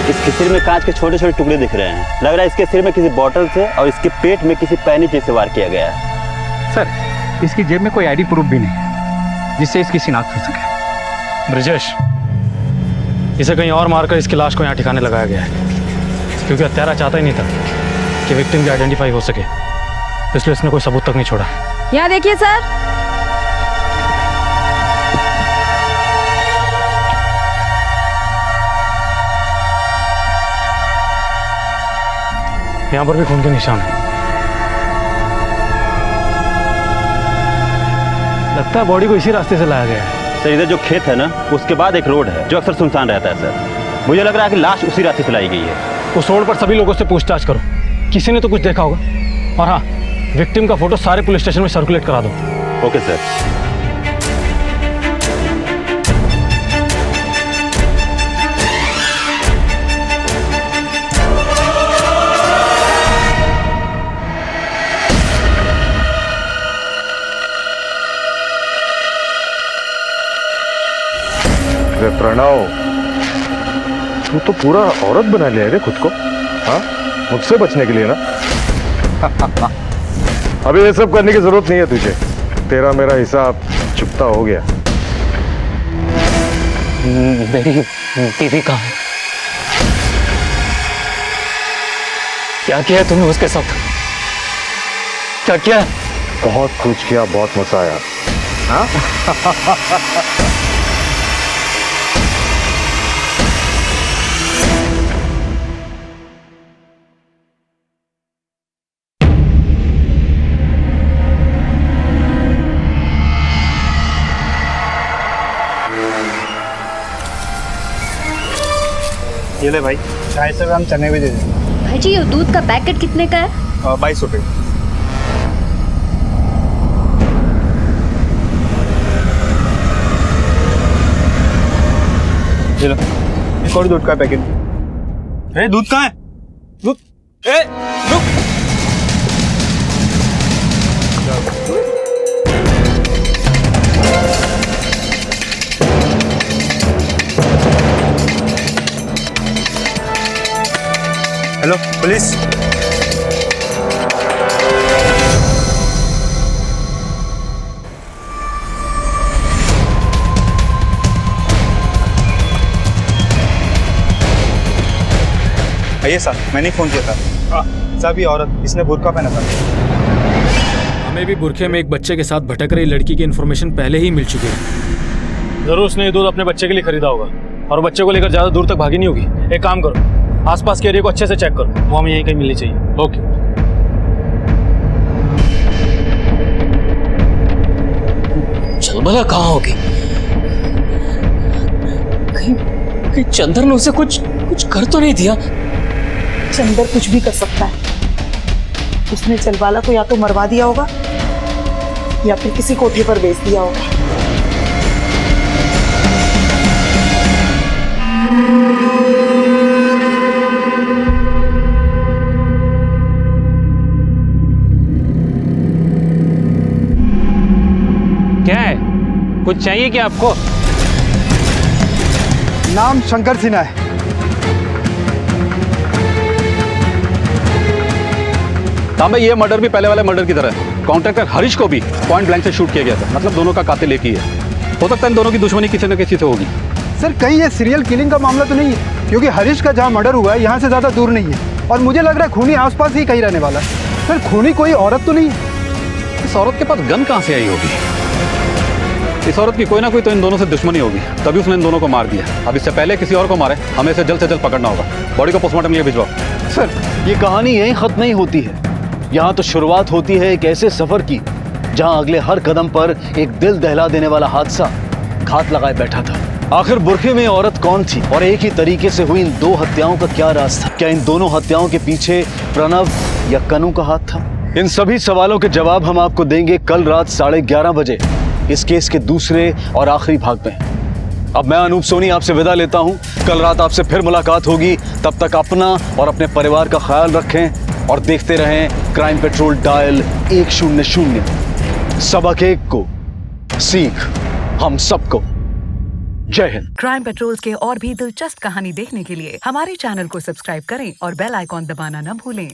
इसके सिर में कांच के छोटे छोटे टुकड़े दिख रहे हैं। लग रहा है इसके सिर में किसी बॉटल से और इसके पेट में किसी पैनी चीज से वार किया गया है। सर, इसकी जेब में कोई आईडी प्रूफ भी नहीं जिससे इसकी शिनाख्त हो सके। ब्रिजेश, इसे कहीं और मारकर इसकी लाश को यहाँ ठिकाने लगाया गया है, क्योंकि हत्यारा चाहता ही नहीं था कि विक्टिम की आइडेंटिफाई हो सके, इसलिए इसने कोई सबूत तक नहीं छोड़ा। यहाँ देखिए सर, यहाँ पर भी खून के निशान है। लगता है बॉडी को इसी रास्ते से लाया गया है। सर, इधर जो खेत है ना, उसके बाद एक रोड है जो अक्सर सुनसान रहता है। सर, मुझे लग रहा है कि लाश उसी रास्ते से लाई गई है। उस रोड पर सभी लोगों से पूछताछ करो, किसी ने तो कुछ देखा होगा। और हाँ, विक्टिम का फोटो सारे पुलिस स्टेशन में सर्कुलेट करा दो। Okay sir. प्रणव, तू तो पूरा औरत बना लिया रे खुद को। हाँ, मुझसे बचने के लिए ना। अभी ये सब करने की जरूरत नहीं है तुझे। तेरा मेरा हिसाब चुकता हो गया। मेरी बीवी कहाँ है? क्या किया है तुमने उसके साथ? क्या किया? बहुत कुछ किया, बहुत मजा आया। हाँ? ये ले भाई, 250 ग्राम चने भी दे दे। भाई जी, ये दूध का पैकेट कितने का है? 22 रुपए। ये लो, एक और दूध का पैकेट। दूध कहाँ है? दूध, दूध। Hello police. आइए साहब, मैंने फोन किया था। साहब, ये औरत, इसने बुर्का पहना था। हमें भी बुरखे में एक बच्चे के साथ भटक रही लड़की की इन्फॉर्मेशन पहले ही मिल चुकी है। जरूर उसने ये दूध अपने बच्चे के लिए खरीदा होगा और बच्चे को लेकर ज्यादा दूर तक भागी नहीं होगी। एक काम करो, आसपास के एरिया को अच्छे से चेक करो, वो हमें यहीं कहीं मिलनी चाहिए। ओके। चलबला कहाँ होगी? कहीं चंदर ने उसे कुछ कर तो नहीं दिया? चंदर कुछ भी कर सकता है। उसने चलबाला को या तो मरवा दिया होगा या फिर किसी कोठे पर बेच दिया होगा। क्या है? कुछ चाहिए क्या आपको? नाम शंकर सिन्हा है। तांबे, ये मर्डर भी पहले वाले मर्डर की तरह है। कॉन्ट्रैक्टर हरीश को भी पॉइंट ब्लैंक से शूट किया गया था। मतलब दोनों का कातिल एक ही है। हो सकता है इन दोनों की दुश्मनी किसी न किसी से होगी। सर, कहीं ये सीरियल किलिंग का मामला तो नहीं है? क्योंकि हरीश का जहाँ मर्डर हुआ है यहाँ से ज्यादा दूर नहीं है और मुझे लग रहा है खूनी आसपास ही कहीं रहने वाला है। सर, खूनी कोई औरत तो नहीं है? इस औरत के पास गन कहाँ से आई होगी? इस औरत की कोई ना कोई तो इन दोनों से दुश्मनी होगी, तभी उसने इन दोनों को मार दिया। अब इससे पहले किसी और को मारे, हमें इसे जल्द से जल्द पकड़ना होगा। बॉडी को पोस्टमार्टम लिए भिजवाओ। सर, ये कहानी यहीं खत्म नहीं होती है। यहाँ तो शुरुआत होती है एक ऐसे सफर की जहाँ अगले हर कदम पर एक दिल दहला देने वाला हादसा घात लगाए बैठा था। आखिर बुरखे में औरत कौन थी और एक ही तरीके से हुई इन दो हत्याओं का क्या राज था? क्या इन दोनों हत्याओं के पीछे प्रणव या कनू का हाथ था? इन सभी सवालों के जवाब हम आपको देंगे कल रात 11:30 बजे इस केस के दूसरे और आखिरी भाग में। अब मैं अनूप सोनी आपसे विदा लेता हूं। कल रात आपसे फिर मुलाकात होगी। तब तक अपना और अपने परिवार का ख्याल रखें और देखते रहें क्राइम पेट्रोल डायल 100। सबक एक को, सीख हम सबको। जय हिंद। क्राइम पेट्रोल के और भी दिलचस्प कहानी देखने के लिए हमारे चैनल को सब्सक्राइब करें और बेल आइकॉन दबाना न भूलें।